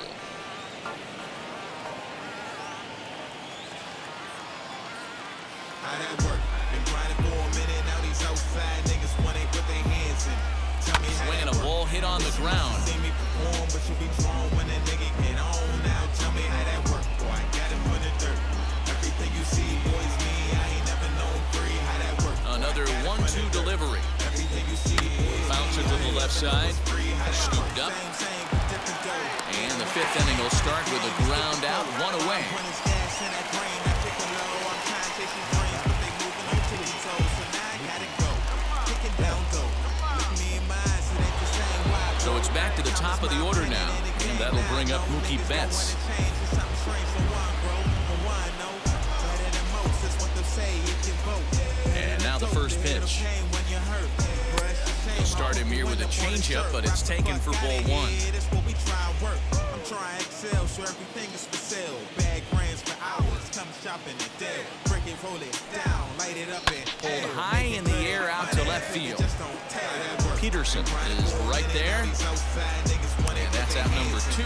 Swinging a ball hit on the ground. 1-2 delivery. Bouncer to the left side. Scooped up. And the fifth inning will start with a ground out, one away. So it's back to the top of the order now, and that'll bring up Mookie Betts. And now the first pitch. He'll start him here with a changeup, but it's taken for ball one. I'm trying to excel, so everything is for sale. Bag brands for hours, come shopping at Dell. Break it, roll it down, light it up and pulled high in the air out to left field. Peterson is right there, and that's out number 2.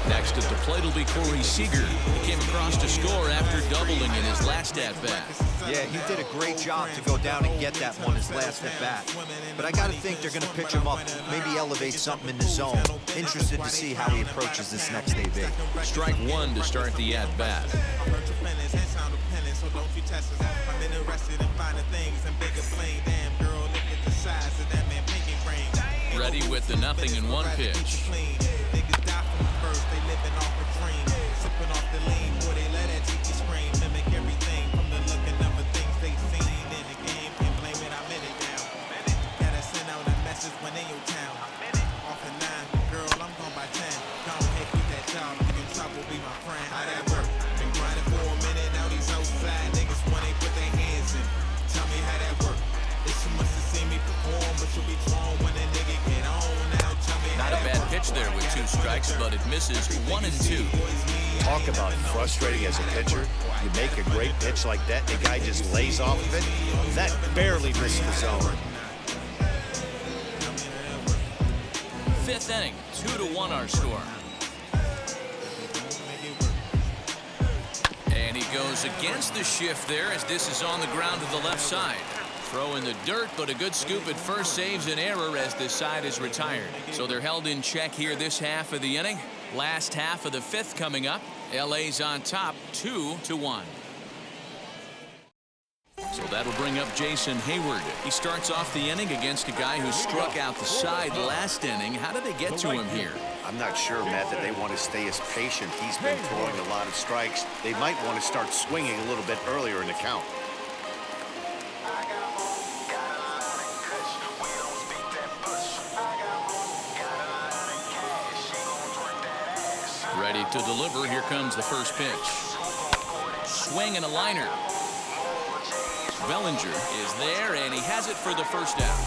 Next at the plate will be Corey Seager. He came across to score after doubling in his last at-bat. Yeah, he did a great job to go down and get that one his last at-bat. But I got to think they're going to pitch him up, maybe elevate something in the zone. Interested to see how he approaches this next AB. Strike one to start the at-bat. Ready with the 0-1 pitch. There with 2 strikes, but it misses 1 and 2. Talk about frustrating as a pitcher. You make a great pitch like that, the guy just lays off of it. That barely missed the zone. 5th inning, 2-1 our score. And he goes against the shift there as this is on the ground to the left side. Throw in the dirt, but a good scoop at first saves an error as this side is retired. So they're held in check here this half of the inning. Last half of the 5th coming up. LA's on top, 2-1. So that'll bring up Jason Hayward. He starts off the inning against a guy who struck out the side last inning. How did they get to him here? I'm not sure, Matt, that they want to stay as patient. He's been throwing a lot of strikes. They might want to start swinging a little bit earlier in the count. Ready to deliver. Here comes the first pitch. Swing and a liner. Bellinger is there, and he has it for the first out.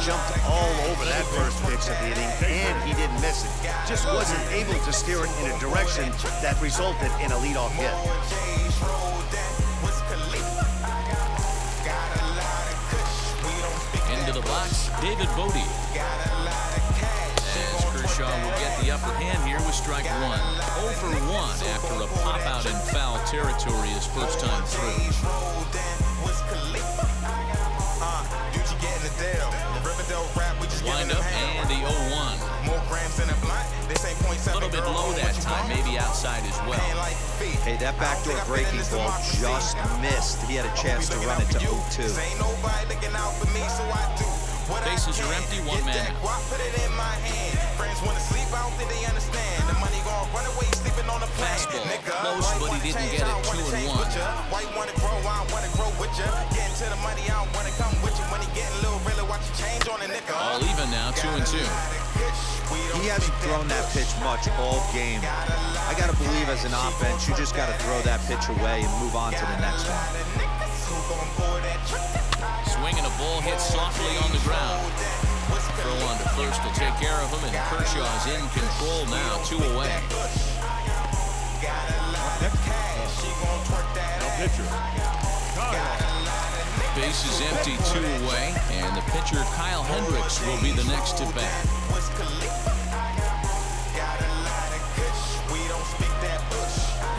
Jumped all over that first pitch of the inning, and he didn't miss it. Just wasn't able to steer it in a direction that resulted in a leadoff hit. Into the box, David Bodie. As Kershaw will get the upper hand here with strike 1. 0 for 1 after a pop-out in foul territory his first time through. Wind up and the 0-1. A little bit low that time, maybe outside as well. Hey, that backdoor breaking ball just missed. He had a chance to run it to 0-2. Bases are empty, 1 man out. Fastball close, but he didn't get it. 2-1. All even now, 2-2. He hasn't thrown that pitch much all game. I got to believe as an offense, you just got to throw that pitch away and move on to the next one. Swinging a ball hit softly on the ground. Throw on to first to take care of him, and Kershaw's in control now, 2 away. Base is empty, 2 away, and the pitcher Kyle Hendricks will be the next to bat.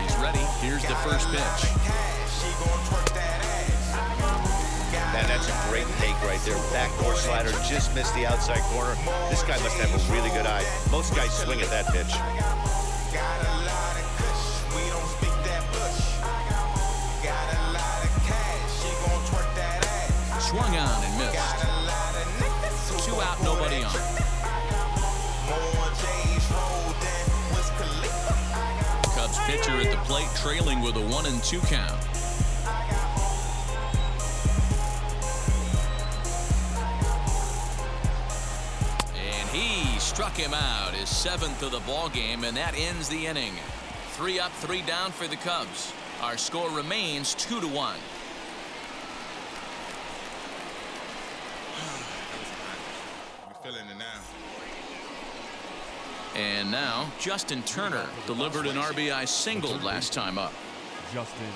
He's ready. Here's the first pitch. That's a great take right there. Backdoor slider just missed the outside corner. This guy must have a really good eye. Most guys swing at that pitch. Got a lot of kush, we don't speak that bush. Got a lot of cash, she gon' twerk that ass. Swung on and Got missed. a lot of niggas who 2 out, nobody on. more J's rolled in Wiz Khalifa. Cubs pitcher at the plate, trailing with a 1-2 count. And he struck him out, his 7th of the ball game, and that ends the inning. 3 up, 3 down for the Cubs. Our score remains 2-1. We feeling it now. And now, Justin Turner delivered an RBI single last time up. Justin.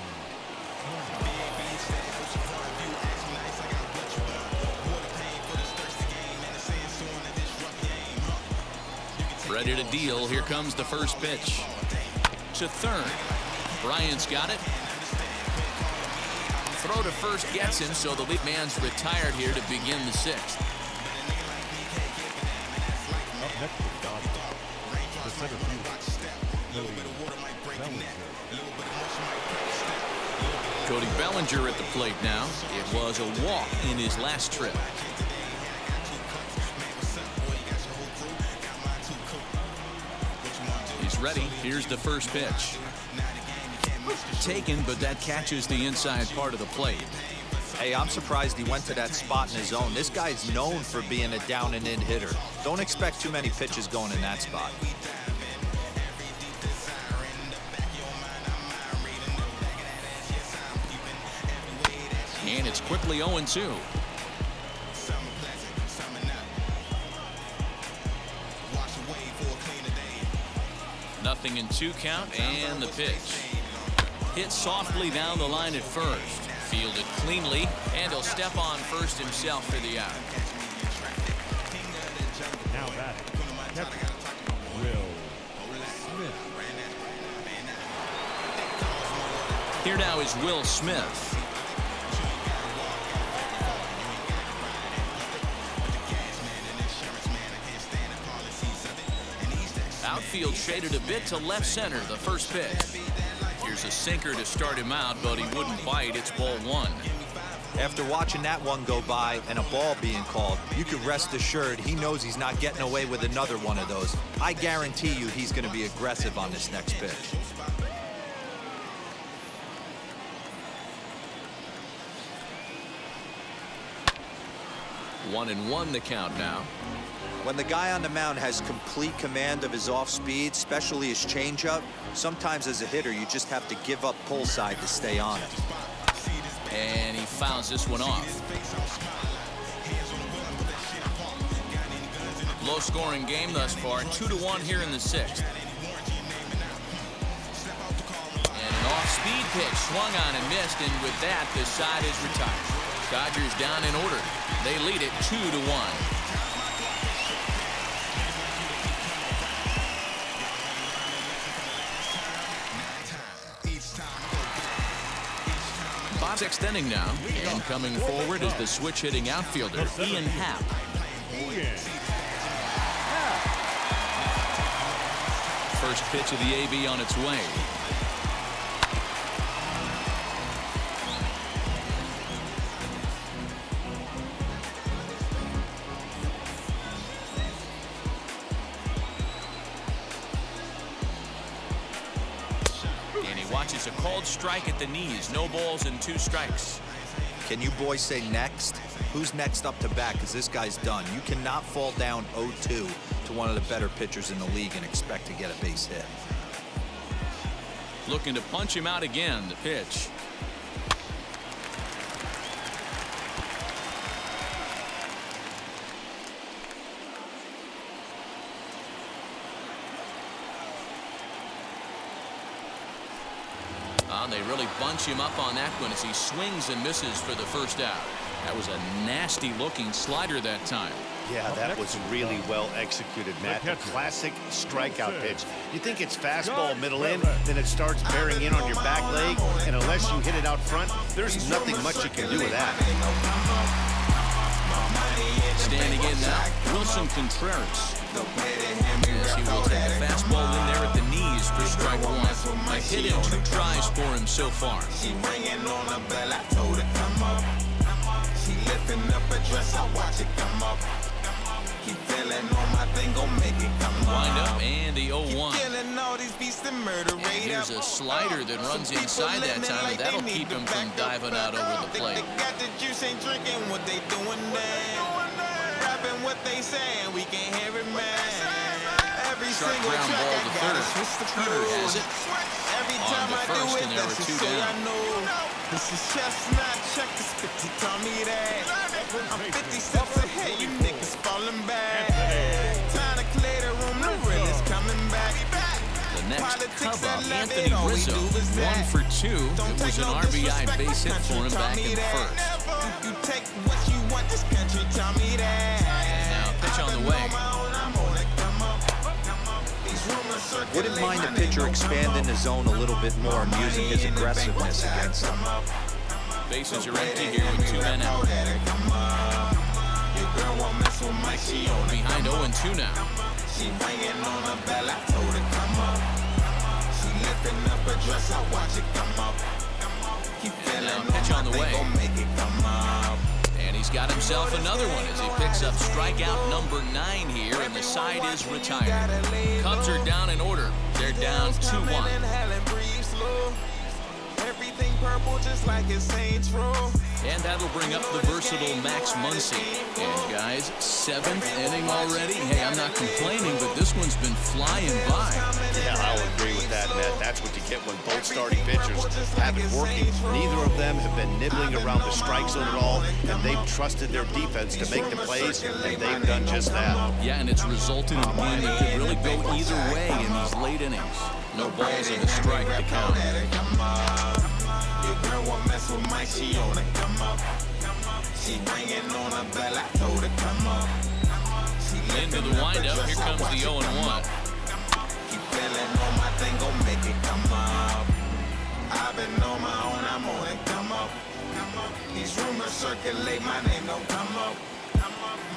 Ready to deal. Here comes the first pitch. To third. Bryant's got it. Throw to first gets him, so the lead man's retired here to begin the 6th. Up next to the Dodgers. The center fielder, Bellinger. Cody Bellinger at the plate now. It was a walk in his last trip. He's ready. Here's the first pitch. Taken, but that catches the inside part of the plate. Hey, I'm surprised he went to that spot in his zone. This guy's known for being a down and in hitter. Don't expect too many pitches going in that spot. And it's quickly 0-2. Nothing in 2 count, and the pitch. Hit softly down the line at first. Fielded cleanly, and he'll step on first himself for the out. Now batting. Catcher. Will Smith. Here now is Will Smith. Outfield shaded a bit to left center, the first pitch. Here's a sinker to start him out, but he wouldn't bite. It's ball 1. After watching that one go by and a ball being called, you can rest assured he knows he's not getting away with another one of those. I guarantee you he's going to be aggressive on this next pitch. One and 1 the count now. When the guy on the mound has complete command of his off speed, especially his changeup, sometimes as a hitter you just have to give up pull side to stay on it. And he fouls this one off. Low scoring game thus far, 2-1 here in the 6th. And an off speed pitch swung on and missed, and with that the side is retired. Dodgers down in order. They lead it 2-1. Sixth inning now, and coming forward is the switch-hitting outfielder, Ian Happ. First pitch of the AB on its way. Watches a called strike at the knees. No balls and 2 strikes. Can you boys say next? Who's next up to bat? Because this guy's done. You cannot fall down 0-2 to one of the better pitchers in the league and expect to get a base hit. Looking to punch him out again. The pitch. They really bunch him up on that one as he swings and misses for the first out. That was a nasty-looking slider that time. Yeah, that was really well executed, Matt. The classic strikeout pitch. You think it's fastball middle in, then it starts bearing in on your back leg, and unless you hit it out front, there's nothing much you can do with that. Standing in now, Wilson Contreras. Yes, he will take a fastball in there at the knees for strike one. A hit in 2 tries for him so far. She ringing on the bell, I told her come up. She lifting up her dress, I watch it come up. Keep feeling on my thing, gon' make it come up. Wind up and the 0-1. Killing all these beasts and murder And here's a slider that runs inside that time, and that'll keep him from diving out over the plate. They got the juice, ain't drinking what they doing now. Rapping what they saying, we can hear it, man. Every Sharp single ground track, ball I to gotta third. switch the Turner flow. has it. Every On time to I do first, it, and there that's were 2 just so down. I know. This is chestnut, check the spit, he taught me that. I'm 50 steps ahead, you niggas falling back. Time to clear the room, the real is coming back. The next Politics come up, that love Anthony it, all we Rizzo, do is 1 that. for 2. Don't It was take an no RBI disrespect, base my hit for country him taught back me in that. first. You take what you want, this country taught me that. Now pitch on the way. Wouldn't mind the pitcher expanding the zone a little bit more and using his aggressiveness against him. Bases are empty here with 2 men out. Behind 0-2 now. She ringing on the bell, I told her come up. She lifting up her dress, I watch it come up. Keep feeling pitch on the way. gon' make it come up. And he's got himself another one as he picks up strikeout number 9 here, and the side is retired. Cubs are down in order. They're down 2-1. Everything purple just like it's Saints Row. And that'll bring up the versatile Max Muncie. And guys, 7th inning already. Hey, I'm not complaining, but this one's been flying by. Yeah, I'll agree with that, Matt. That's what you get when both starting pitchers have it working. Neither of them have been nibbling around the strike zone at all, and they've trusted their defense to make the plays, and they've done just that. Yeah, and it's resulted in a game that could really go either way in these late innings. No balls and a strike to count. Your girl won't mess with Mike, she on it, come up. She ringing on a bell, I told her come up. Into the windup, here comes the 0-1. Keep feeling on my thing, gon' make it come up. I've been on my own, I'm on it, come up. These rumors circulate, my name don't come up.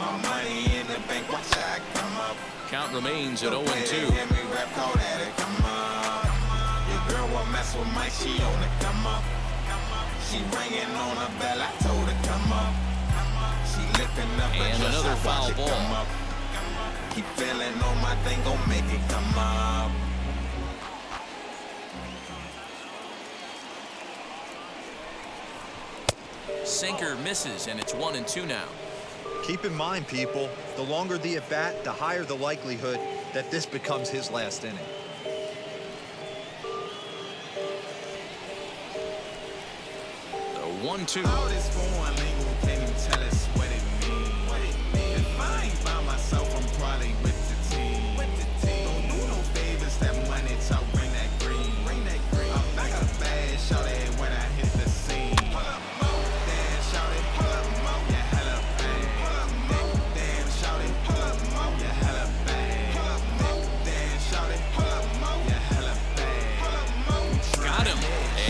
My money in the bank, watch I come up. Count remains at 0-2. Hear me rap, call that it come up. Your girl won't mess with Mike, she on it, come up. She ringing on a bell, I told her come up. She lifting up her And dress, another I watch foul it ball. come up. Keep feeling on my thing, gon' make it come up. Sinker misses, and it's 1-2 now. Keep in mind, people, the longer the at-bat, the higher the likelihood that this becomes his last inning. The 1-2. All this foreign lingo can't even tell us what it means. If I ain't by myself, I'm probably with the team. Don't do no favors, that money talk, bring that green. I'm like a bad shawty when I hit the scene. Damn shawty, you hella bad. Damn shawty, you hella bad. Damn shawty, you hella bad. Got him.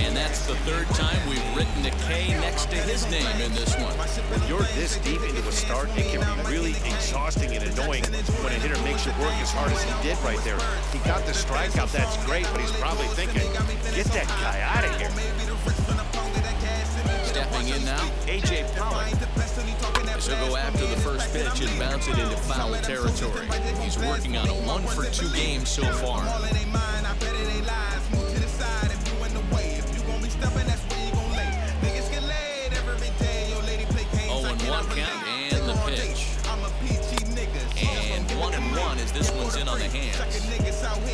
And that's the 3rd time we've written a K next to his name in this one. When you're this deep into a start, it can be really exhausting and annoying when a hitter makes you work as hard as he did right there. He got the strikeout, that's great, but he's probably thinking, get that guy out of here. Stepping in now, A.J. Pollock. This will go after the first pitch and bounce it into foul territory. He's working on a 1-for-2 game so far. 0-1 count and the pitch. And 1-1 as this one's in on the hands.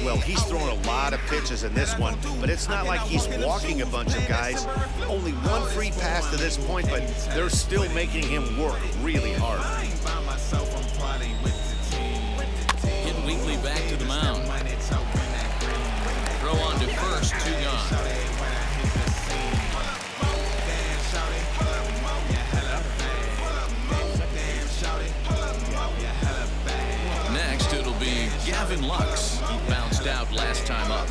Well, he's thrown a lot of pitches in this one, but it's not like he's walking a bunch of guys. Only one free pass to this point, but they're still making him work really hard. Getting Weekly back to the mound. Throw on to first, 2 gone. Next, it'll be Gavin Lux. He bounced out last time up.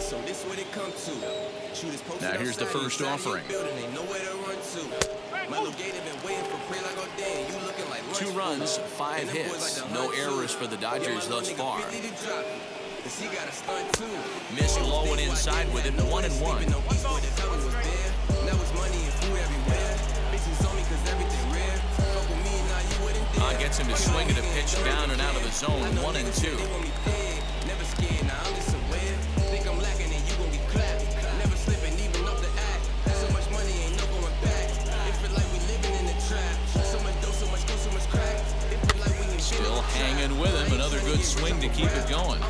So this what it come to. Now here's the first offering. 2 runs, 5 hits. No errors for the Dodgers thus far. Missed low and inside with it, 1-1. Gets him to swing at a pitch down and out of the zone, 1-2. Still hanging with him, another good swing to keep it going.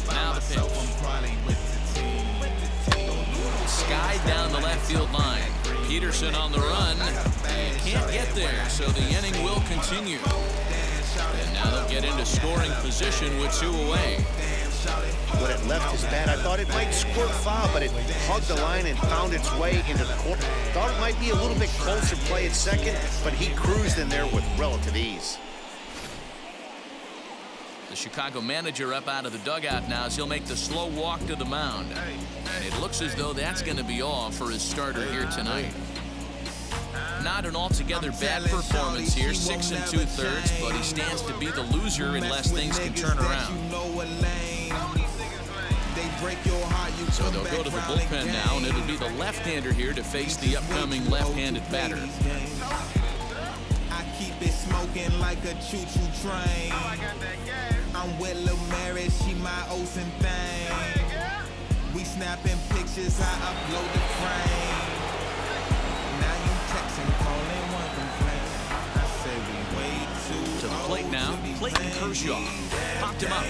Now the pitch. Skied down the left field line. Peterson on the run. Can't get there, so the inning will continue. And now they'll get into scoring position with 2 away. When it left his bat, I thought it might squirt foul, but it hugged the line and found its way into the corner. Thought it might be a little bit closer play at second, but he cruised in there with relative ease. The Chicago manager up out of the dugout now as he'll make the slow walk to the mound. And it looks as though that's going to be all for his starter here tonight. Not an altogether bad performance here, 6 2/3, but he stands to be the loser unless things can turn around. So they'll go to the bullpen now, and it'll be the left-hander here to face the upcoming left-handed batter. I keep it smoking like a choo-choo train. I'm with Lil Mary, she my Ocean thing. We snapping pictures, I upload the frame. Now you texting, calling, one complaint. I say we way too. To the plate now, Clayton Kershaw popped him up.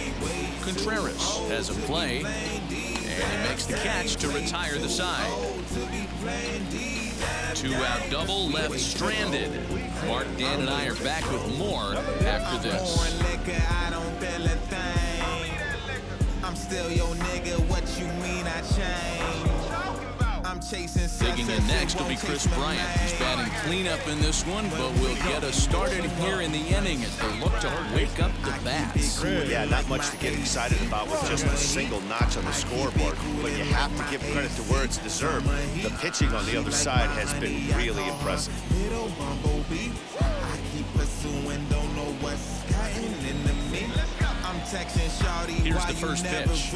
Contreras has a play, and he makes the catch to retire the side. 2-out double left stranded. Mark, Dan, and I are back with more after this. I'm still your nigga, what you mean I changed? I'm chasing. Digging in next will be Chris Bryant. He's batting cleanup in this one, but will get us started here in the inning as they look to wake up the bats. Yeah, not much to get excited about with just a single notch on the scoreboard, but you have to give credit to where it's deserved. The pitching on the other side has been really impressive. Here's the first pitch.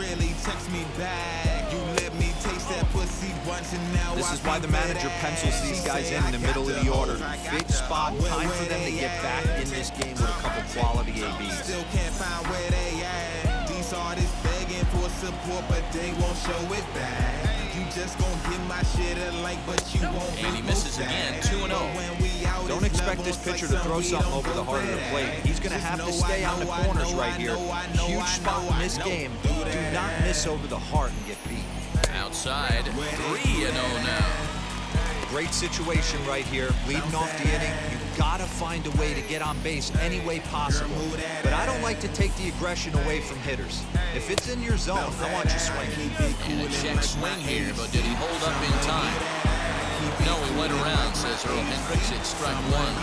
This is why the manager pencils these guys in the middle of the order. Big spot, time for them to get back in this game with a couple quality ABs. Still can't find where they at. These artists begging for support, but they won't show it back. You just gonna give my shit a like, but you won't. And he misses again, 2-0. Don't expect this pitcher to throw something over the heart of the plate. He's going to have to stay on the corners right here. Huge spot in this game. Do not miss over the heart and get beat. Outside, 3-0 now. Great situation right here, leading off the inning. You've got to find a way to get on base any way possible. But I don't like to take the aggression away from hitters. If it's in your zone, I want you swinging. And a check swing here, but did he hold up in time? No, he went around, says Earl Hendricks. It's strike 1.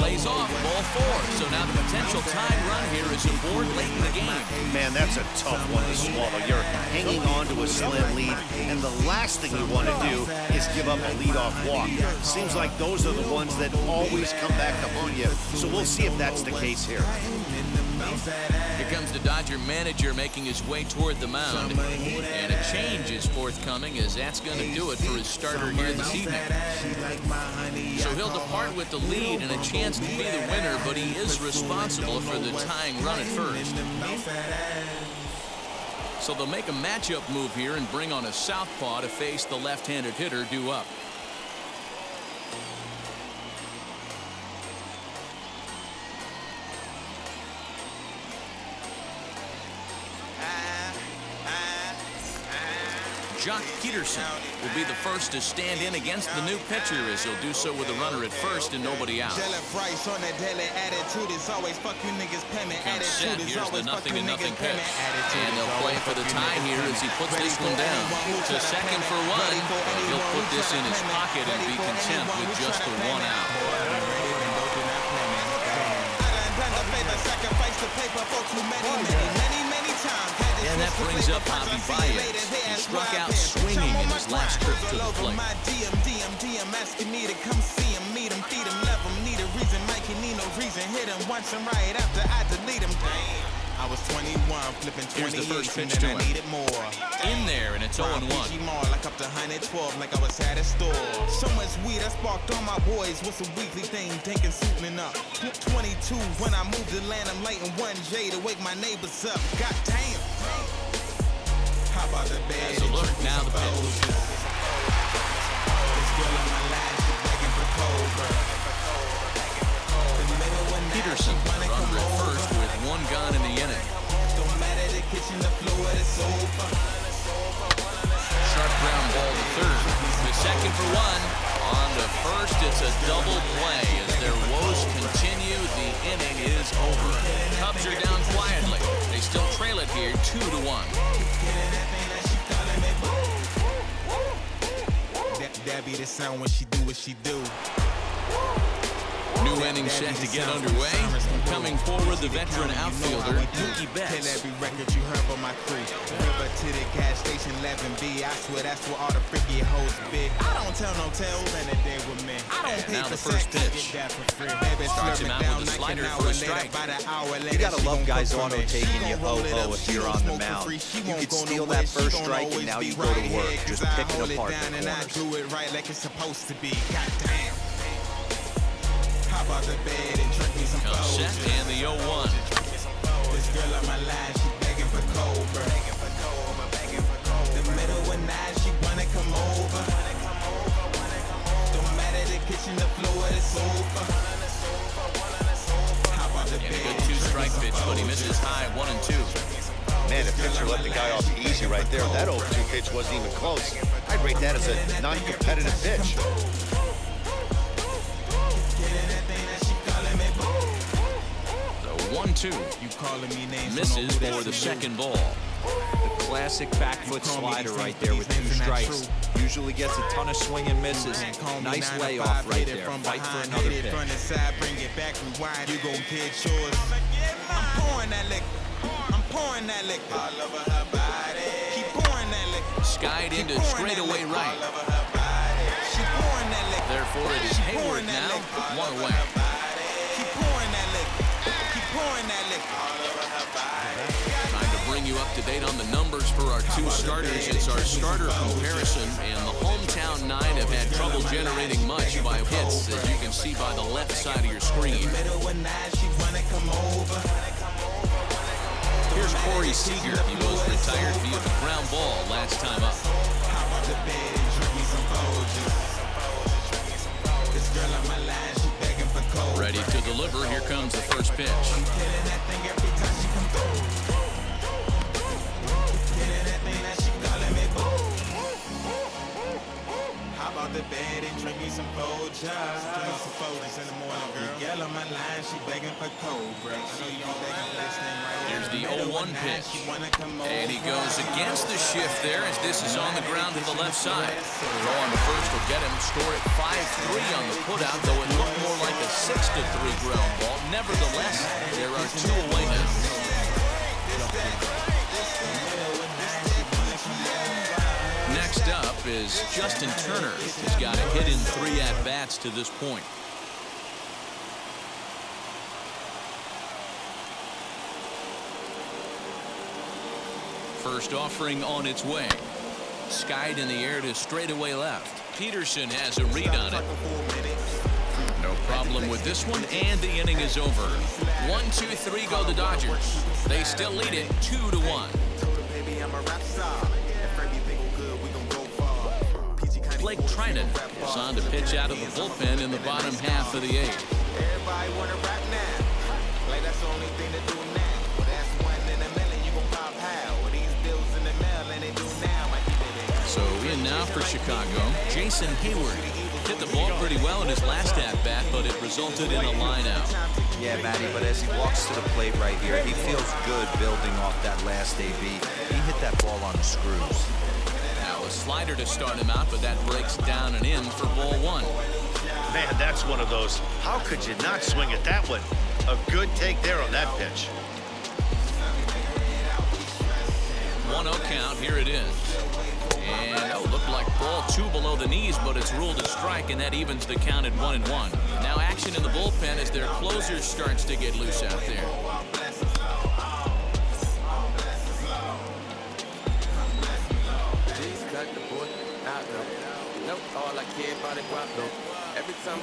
Lays off ball 4, so now the potential tying run here is aboard late in the game. Man, that's a tough one to swallow. You're hanging on to a slim lead, and the last thing you want to do is give up a leadoff walk. Seems like those are the ones that always come back to haunt you, so we'll see if that's the case here. Here comes the Dodger manager making his way toward the mound, and a change is forthcoming as that's going to do it for his starter here this evening. So he'll depart with the lead and a chance to be the winner, but he is responsible for the tying run at first. So they'll make a matchup move here and bring on a southpaw to face the left-handed hitter due up. Jock Peterson will be the first to stand in against the new pitcher, as he'll do so with a runner at first and nobody out. Comes set. Here's the 0-0 pitch. And they'll play for the tie here as he puts this one down. To second for one. He'll put this in his pocket and be content with just the one out. And that brings up Bryant. He struck out swinging in his last trip to the plate. Asking me to come see him, meet him, feed him, love him, need a reason, Mikey need no reason, hit him once and right after I delete him. I was 21, flipping 28, here's the first pitch to him. Needed more. In there, and it's 0-1. Like up to 112, like I was at a store. So much weed, I sparked all my boys. What's a weekly thing? Thinking suiting up. 22, when I moved to land, I'm lighting 1J to wake my neighbors up. God damn. How about the bed? As a look, now the pitch. Peterson runs at first with one gone in the inning. Sharp ground ball to third. The second for one. On to first, it's a double play. As their woes continue, the inning is over. Cubs are down quietly. They still trail it here 2-1. That be the sound when she do what she do. New inning set to get underway. Coming forward, the veteran outfielder, Mookie Betts. Every record you heard on my crew. River to the gas station 11B. I swear that's where all the freaky hoes be. I don't tell no tales, and they there with me. I don't pay now for the first pitch. Starts him out with a slider for a strike. You gotta love guys auto-taking you ho-ho if you're on the mound. You could steal that first strike and now you go to work, just picking apart the corners. I do it right like it's supposed to be. Goddamn. About the bed and drink me some Comes set and the 0-1. This girl on my line, she begging for Cobra. The middle of night, she wanna come over. Don't matter the kitchen, the floor, the sofa. How about the bed? A good two-strike pitch, but he misses high 1 and 2. Man, the pitcher let the guy off easy right there. That 0-2 pitch wasn't even close. I'd rate that as a non-competitive pitch. The 1-2 misses for the second ball. The classic back foot slider right there with 2 strikes. Usually gets a ton of swing and misses. Nice layoff right there. Fight for another pitch. Bring it back, rewind, you gon' get yours. I'm pouring that lick. I'm pouring that lick. All over her body. Keep pouring that lick. Skied into straightaway right. She pouring that lick. Therefore, it is Hayward now, 1 away. Keep pouring that lick. Keep pouring that lick. All over her body. Trying to bring you up to date on the numbers for our 2 starters. It's our starter comparison, and the hometown 9 have had trouble generating much by hits, as you can see by the left side of your screen. Here's Corey Seager. He was retired via the ground ball last time up. Ready to deliver. Here comes the first pitch. The bed and drink me some Folgers. Drink some Folgers in the morning, girl. Girl on my line, she begging for Cobra. Here's the 0-1 pitch. And he goes against the shift there as this is on the ground to the left side. Throw on the first will get him. Score at 5-3 on the putout, though it looked more like a 6-3 ground ball. Nevertheless, there are 2 away now. Next up is Justin Turner. He's got a hit in 3 at-bats to this point. First offering on its way. Skied in the air to straightaway left. Peterson has a read on it. No problem with this one, and the inning is over. 1-2-3 go the Dodgers. They still lead it 2-1. Blake Trinan is on to pitch out of the bullpen in the bottom half of the 8th. Everybody wanna rap now. Like that's the only thing to do now. That's 1 in a million, you gon' pop how. These bills in the mail and they do now. So now for Chicago, Jason Hayward. Hit the ball pretty well in his last at-bat, but it resulted in a line-out. Yeah, Matty, but as he walks to the plate right here, he feels good building off that last AB. He hit that ball on the screws. Now a slider to start him out, but that breaks down and in for ball one. Man, that's one of those. How could you not swing at that one? A good take there on that pitch. 1-0 count, here it is. And looked like ball 2 below the knees, but it's ruled a strike, and that evens the count at 1-1. Now action in the bullpen as their closer starts to get loose out there. Every time I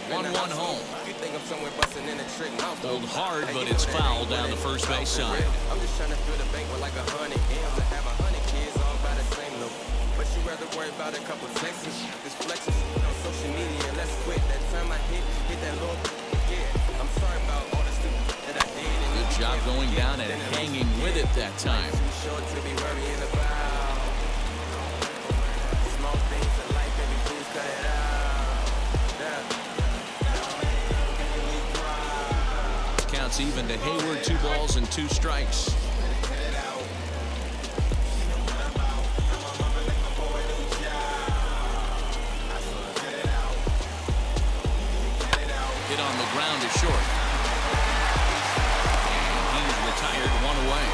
1-1 home. you think I'm somewhere busting in a trick. Pulled hard, but it's foul down the first base side. I'm just trying to fill the bank with like 100 M's and have 100 kids all by the same look. But you rather worry about a couple texts, this flexes on social media. Let's quit. That time I hit that little yeah. I'm sorry about all the stupid that I did. Good job going down and hanging with it that time. Too short to be worrying about small things in life, baby. Please cut it out. Counts even to Hayward, 2 balls and 2 strikes. Hit on the ground is short. And he's retired, 1 away.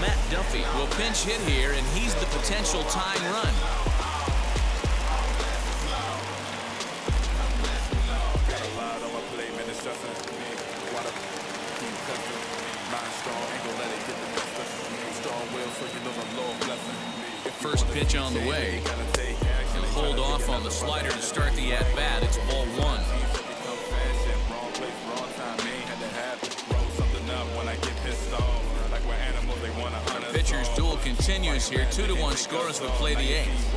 Matt Duffy will pinch hit here, and he's the potential tying run. First pitch on the way. He'll hold off on the slider to start the at-bat. It's ball 1. The pitcher's duel continues here. 2-1 score as we play the 8th.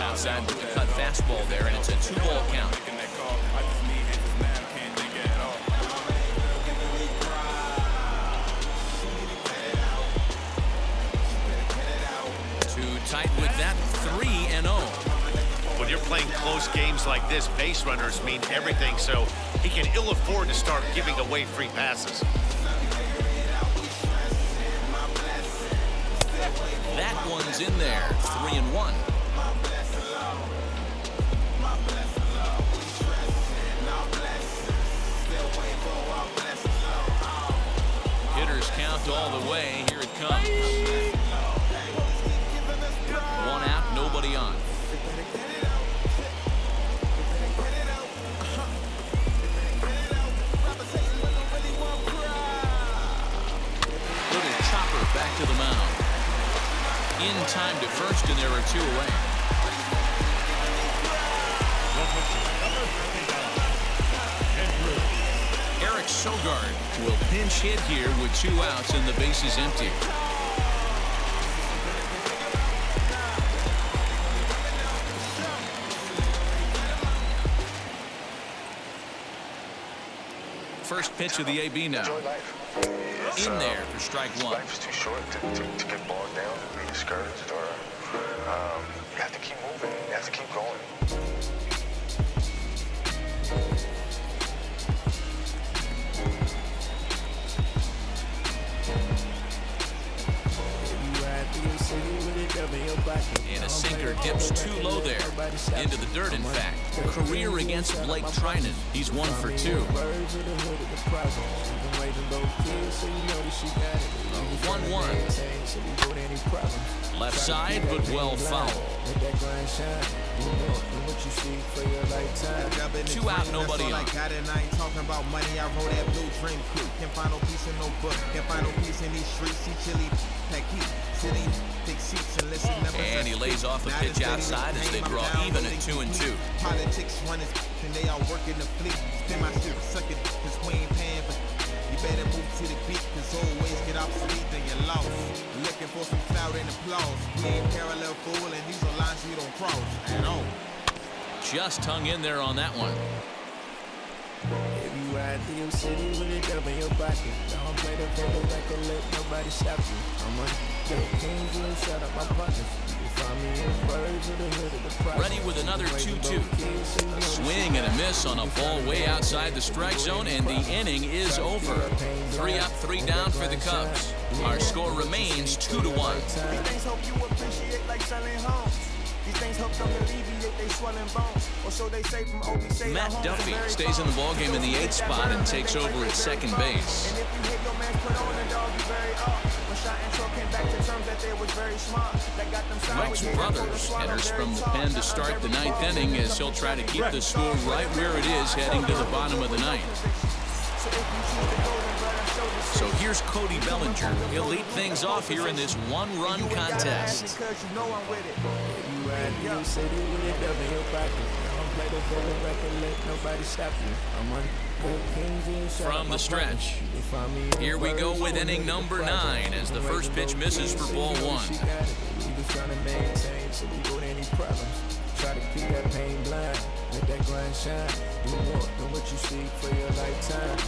Outside with the cut fastball there, and it's a 2-ball count. Tight with that 3-0. When you're playing close games like this, base runners mean everything, so he can ill afford to start giving away free passes. That one's in there, 3-1. Hitters count all the way. Here it comes. 1 out, nobody on. Little chopper back to the mound. In time to first, and there are 2 away. Eric Sogard will pinch hit here with 2 outs and the bases empty. First pitch of the AB now. In there for strike 1. Life's too short to get bogged down and be discouraged, or you have to keep moving. You have to keep going. And a sinker dips too low there. Into the dirt, in fact. Career against Blake Trinan. He's 1 for 2. 1-1. Left side, but well fouled. 2 out, nobody on. I ain't talking about money. I wrote that blue dream crew. Can't find no peace in no book. Can't find no peace in these streets. See chili, pack heat. Sitting, take seats and listen. And he lays off a pitch outside as they draw even at 2-2. Politics one is and they all working the fleet. Spin my shit, suck it, cause we ain't paying for. You better move to the beat, cause always get obsolete, then you're lost. Looking for some clout and applause. We ain't parallel fool, and these are lines we don't cross at all. Just hung in there on that one. If you ride through your city with it up in your pocket, don't play the finger like and let nobody stop you. I'm on the kings and shut up my partners. Ready with another 2-2. A swing and a miss on a ball way outside the strike zone, and the inning is over. 3 up, 3 down for the Cubs. Our score remains 2-1. Matt Duffy stays in the ballgame in the 8th spot and takes over at second base. Rex Brothers enters from the pen to start the 9th inning as he'll try to keep the score right where it is heading to the bottom of the 9th. So here's Cody Bellinger. He'll lead things off here in this one-run contest. From the stretch, here we go with inning number 9 as the first pitch misses for ball 1. Try to keep that pain blind, let that grind shine. Do more than what you see for your lifetime.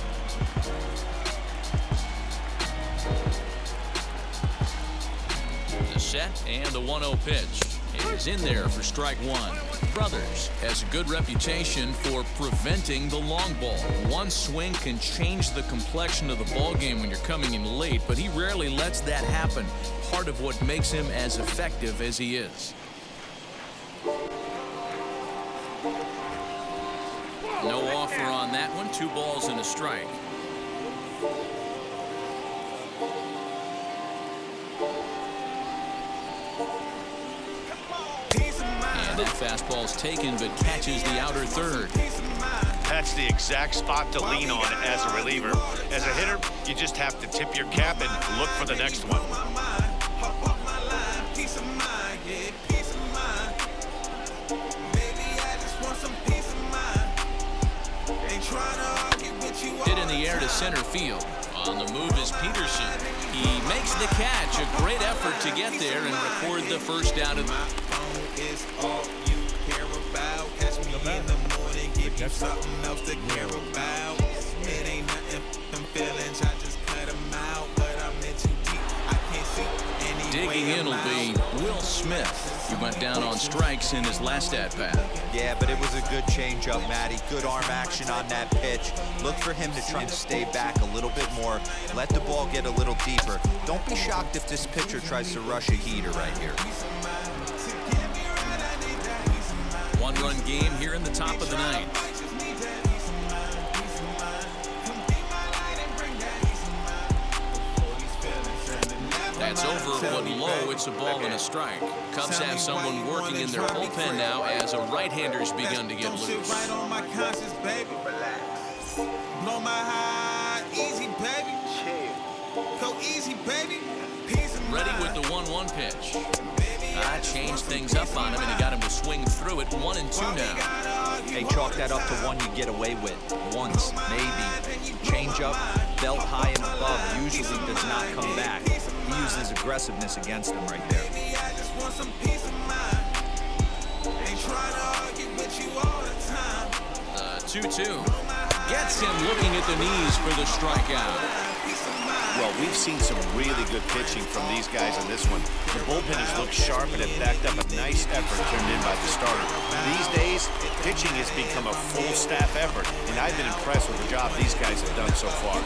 The set and the 1-0 pitch is in there for strike 1. Brothers has a good reputation for preventing the long ball. One swing can change the complexion of the ball game when you're coming in late, but he rarely lets that happen. Part of what makes him as effective as he is. No offer on that one. 2 balls and a strike. And that fastball's taken but catches the outer third. That's the exact spot to lean on as a reliever. As a hitter, you just have to tip your cap and look for the next one. Hit in the air to center field. On the move is Peterson. He makes the catch. A great effort to get there and record the first out of the... Something else to care about. It ain't nothing from feelings. I just cut them out, but I'm in too deep. I can't see any. Digging in will be Will Smith. He went down on strikes in his last at-bat. Yeah, but it was a good changeup, Matty. Good arm action on that pitch. Look for him to try and stay back a little bit more. Let the ball get a little deeper. Don't be shocked if this pitcher tries to rush a heater right here. 1-run game here in the top of the 9th. That's over, but low. It's a ball and a strike. Cubs have someone working in their bullpen now as a right-hander's begun to get loose. Right on my conscience, baby. Relax. Blow my high, easy, baby. Go easy, baby. Ready with the 1-1 pitch. Changed things up on him, and he got him to swing through it. 1-2 now. Hey, chalk that up to one you get away with. Once, maybe. Change up, belt high and above, usually does not come back. He uses aggressiveness against him right there. 2-2. Gets him looking at the knees for the strikeout. Well, we've seen some really good pitching from these guys on this one. The bullpen has looked sharp and it backed up a nice effort turned in by the starter. These days, pitching has become a full staff effort, and I've been impressed with the job these guys have done so far.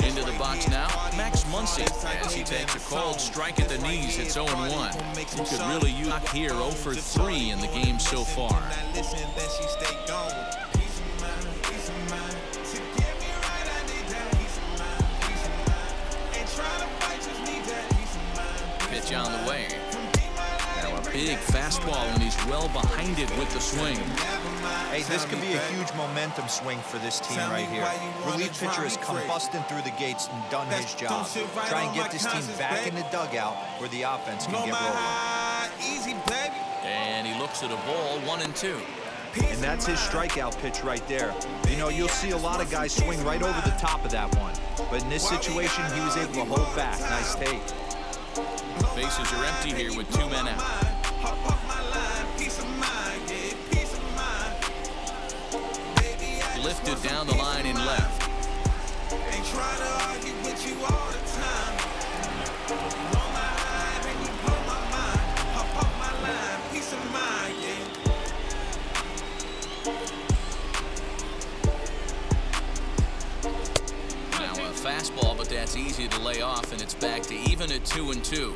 Into the box now, Max Muncie, as he takes a called strike at the knees. It's 0-1. He could really use here 0 for 3 in the game so far. Pitch on the way. Now a big fastball, and he's well behind it with the swing. Hey, this could be a huge momentum swing for this team right here. Relief pitcher has come busting through the gates and done his job. Try and get this team back in the dugout where the offense can get rolling. And he looks at a ball, 1-2. And that's his strikeout pitch right there. You know, you'll see a lot of guys swing right over the top of that one. But in this situation, he was able to hold back. Nice take. Bases are empty here with 2 men out. drifted down the line and left. Ain't trying to argue with you all the time. Blow my eye, then you blow my mind. Hop off my line, peace of mind, yeah. Now a fastball, but that's easy to lay off, and it's back to even at 2-2.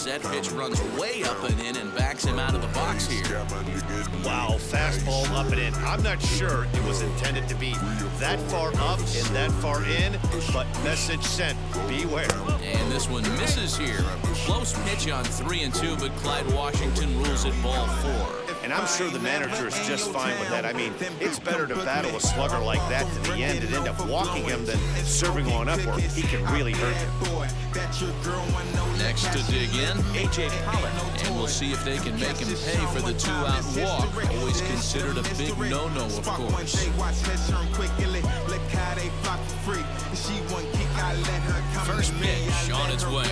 That pitch runs way up and in and backs him out of the box here. Wow, fastball up and in. I'm not sure it was intended to be that far up and that far in, but message sent, beware. And this one misses here. A close pitch on 3-2, but Clyde Washington rules it ball 4. And I'm sure the manager is just fine with that. I mean, it's better to battle a slugger like that to the end and end up walking him than serving one up where he can really hurt him. Next to dig in, A.J. Pollock. And we'll see if they can make him pay for the 2-out walk. Always considered a big no-no, of course. First pitch on its way.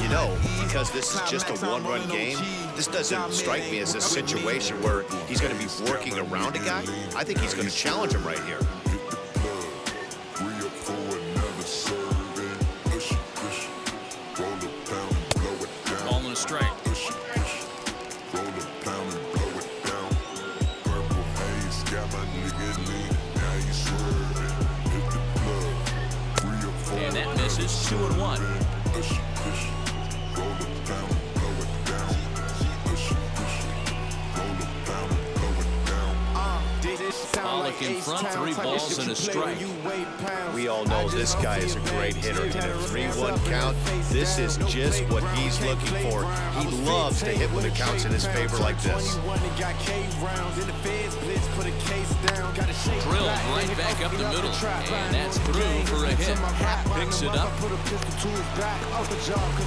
You know, because this is just a one-run game, this doesn't strike me as a situation where he's going to be working around a guy. I think he's going to challenge him right here. Calling a strike. And that misses. 2-1. Pollock in front, 3 balls and a strike. We all know this guy is a great hitter. In a 3-1 count, this is just what he's looking for. He loves to hit when the count's in his favor like this. Drilled right back up the middle, and that's through for a hit. Picks it up.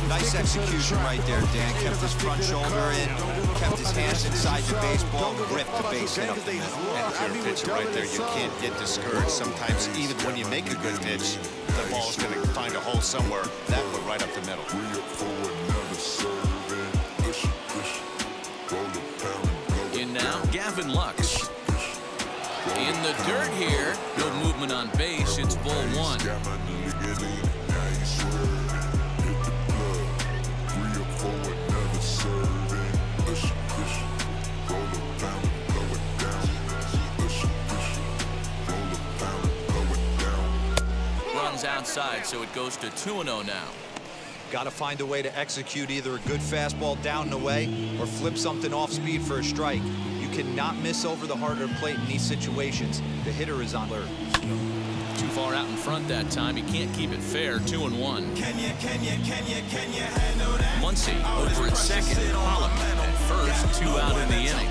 Nice execution right there, Dan. Kept his front shoulder in, kept his hands inside the baseball, ripped the base hit up the middle. And if you're a pitcher right there, you can't get discouraged. Sometimes even when you make a good pitch, the ball's going to find a hole somewhere. That one right up the middle. In now, Gavin Lux. In the dirt here, no movement on base. It's ball 1. Runs outside, so it goes to 2-0 now. Got to find a way to execute either a good fastball down and away or flip something off speed for a strike. You cannot miss over the harder plate in these situations. The hitter is on alert. Too far out in front that time. He can't keep it fair. 2-1. Muncie over at second. Pollock at first. 2 out in the inning.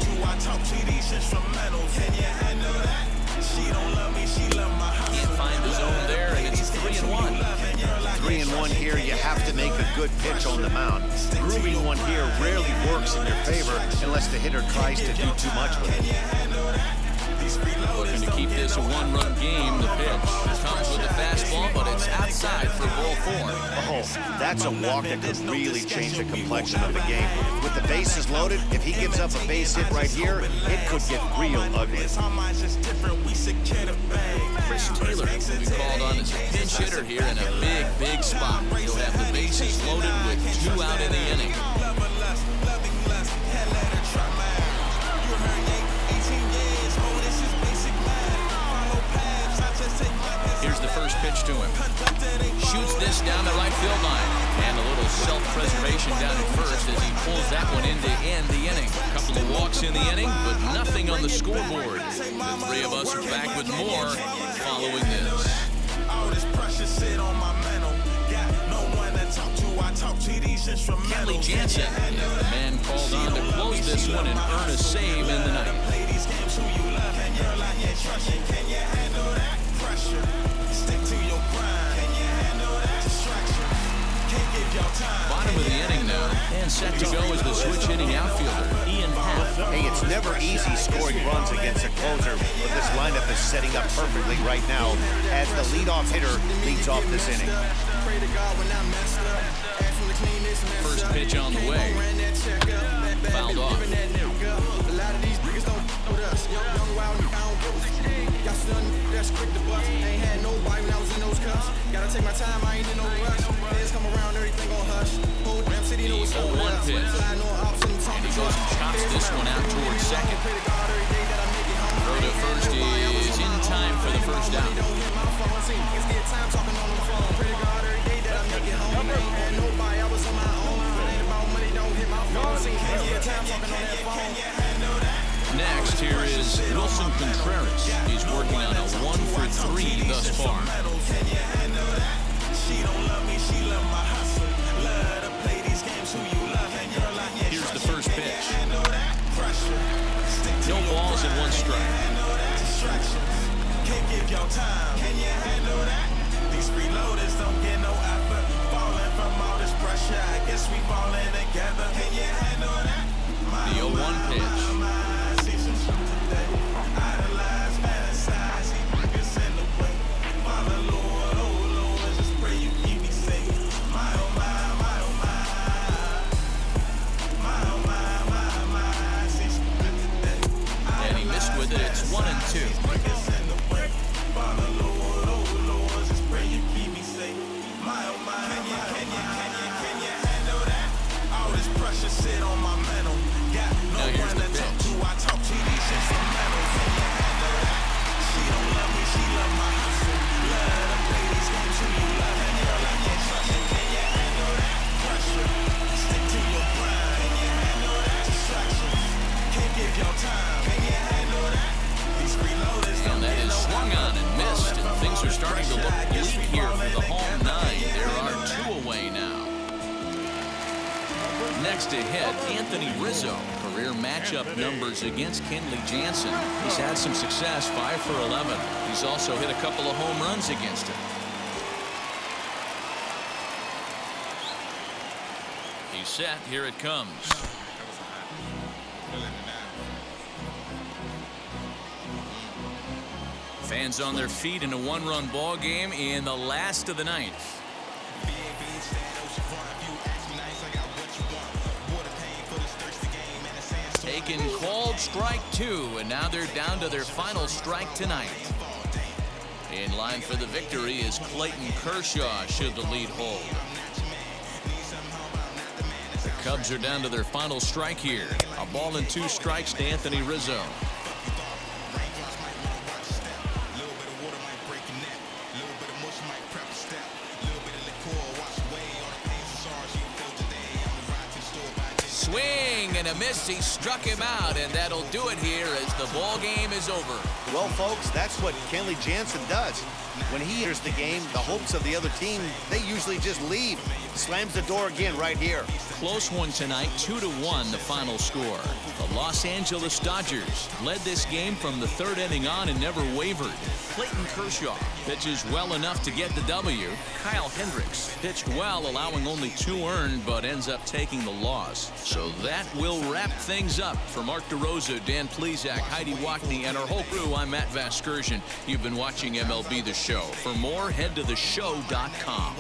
Can't find the zone there, and it's 3-1. 3-1 here, you have to make a good pitch on the mound. Grooving one here rarely works in your favor unless the hitter tries to do too much with it. Looking to keep this a 1-run game. The pitch comes with a fastball, but it's outside for ball 4. Oh, that's a walk that could really change the complexion of the game. With the bases loaded, if he gives up a base hit right here, it could get real ugly. Chris Taylor will be called on as a pinch hitter here in a big spot. He'll have the bases loaded with 2 out in the inning. Here's the first pitch to him. Shoots this down the right field line. And a little self-preservation down at first as he pulls that one in to end the inning. A couple of walks in the inning, but nothing on the scoreboard. The 3 of us are back with more following this. Kelly Jansen, the man called on to close this one and earn a save in the ninth. Pressure, stick to your grind. Can you handle that? Distraction, can't give y'all time. Bottom of the inning now, and set to go is the switch hitting outfielder, Ian Happ. Hey, it's never easy scoring runs against a closer, but this lineup is setting up perfectly right now as the leadoff hitter leads off this inning. First pitch on the way. Fouled off. Gotta take my time, I ain't in no rush. Days come around, everything gon' hush. Whole damn city knows so much. And he goes and chops this one out towards second. Throw to first is in time for the first out. Next, here is Wilson Contreras. He's working on a 1-for-3 thus far. Here's the first pitch. No balls and one strike. Can't give y'all time. Can you handle that? These freeloaders don't get no effort. Falling from all this pressure. I guess we falling together. Can you handle that? The 0-1 pitch. It's 1-2. Now here's the pitch. And that is swung on and missed, and things are starting to look bleak here for the home nine. There are 2 away now. Next to hit, Anthony Rizzo. Career matchup numbers against Kenley Jansen. He's had some success, 5 for 11. He's also hit a couple of home runs against him. He's set. Here it comes. Fans on their feet in a 1-run ball game in the last of the ninth. Taken, called strike 2, and now they're down to their final strike tonight. In line for the victory is Clayton Kershaw should the lead hold. The Cubs are down to their final strike here. A ball and 2 strikes to Anthony Rizzo. Swing and a miss. He struck him out, and that'll do it here as the ball game is over. Well, folks, that's what Kenley Jansen does. When he enters the game, the hopes of the other team, they usually just leave. Slams the door again right here. Close one tonight, 2-1 the final score. The Los Angeles Dodgers led this game from the 3rd inning on and never wavered. Clayton Kershaw pitches well enough to get the W. Kyle Hendricks pitched well, allowing only 2 earned, but ends up taking the loss. So that will wrap things up. For Mark DeRosa, Dan Plesac, Heidi Wackney, and our whole crew, I'm Matt Vasgersian. You've been watching MLB The Show. For more, head to theshow.com.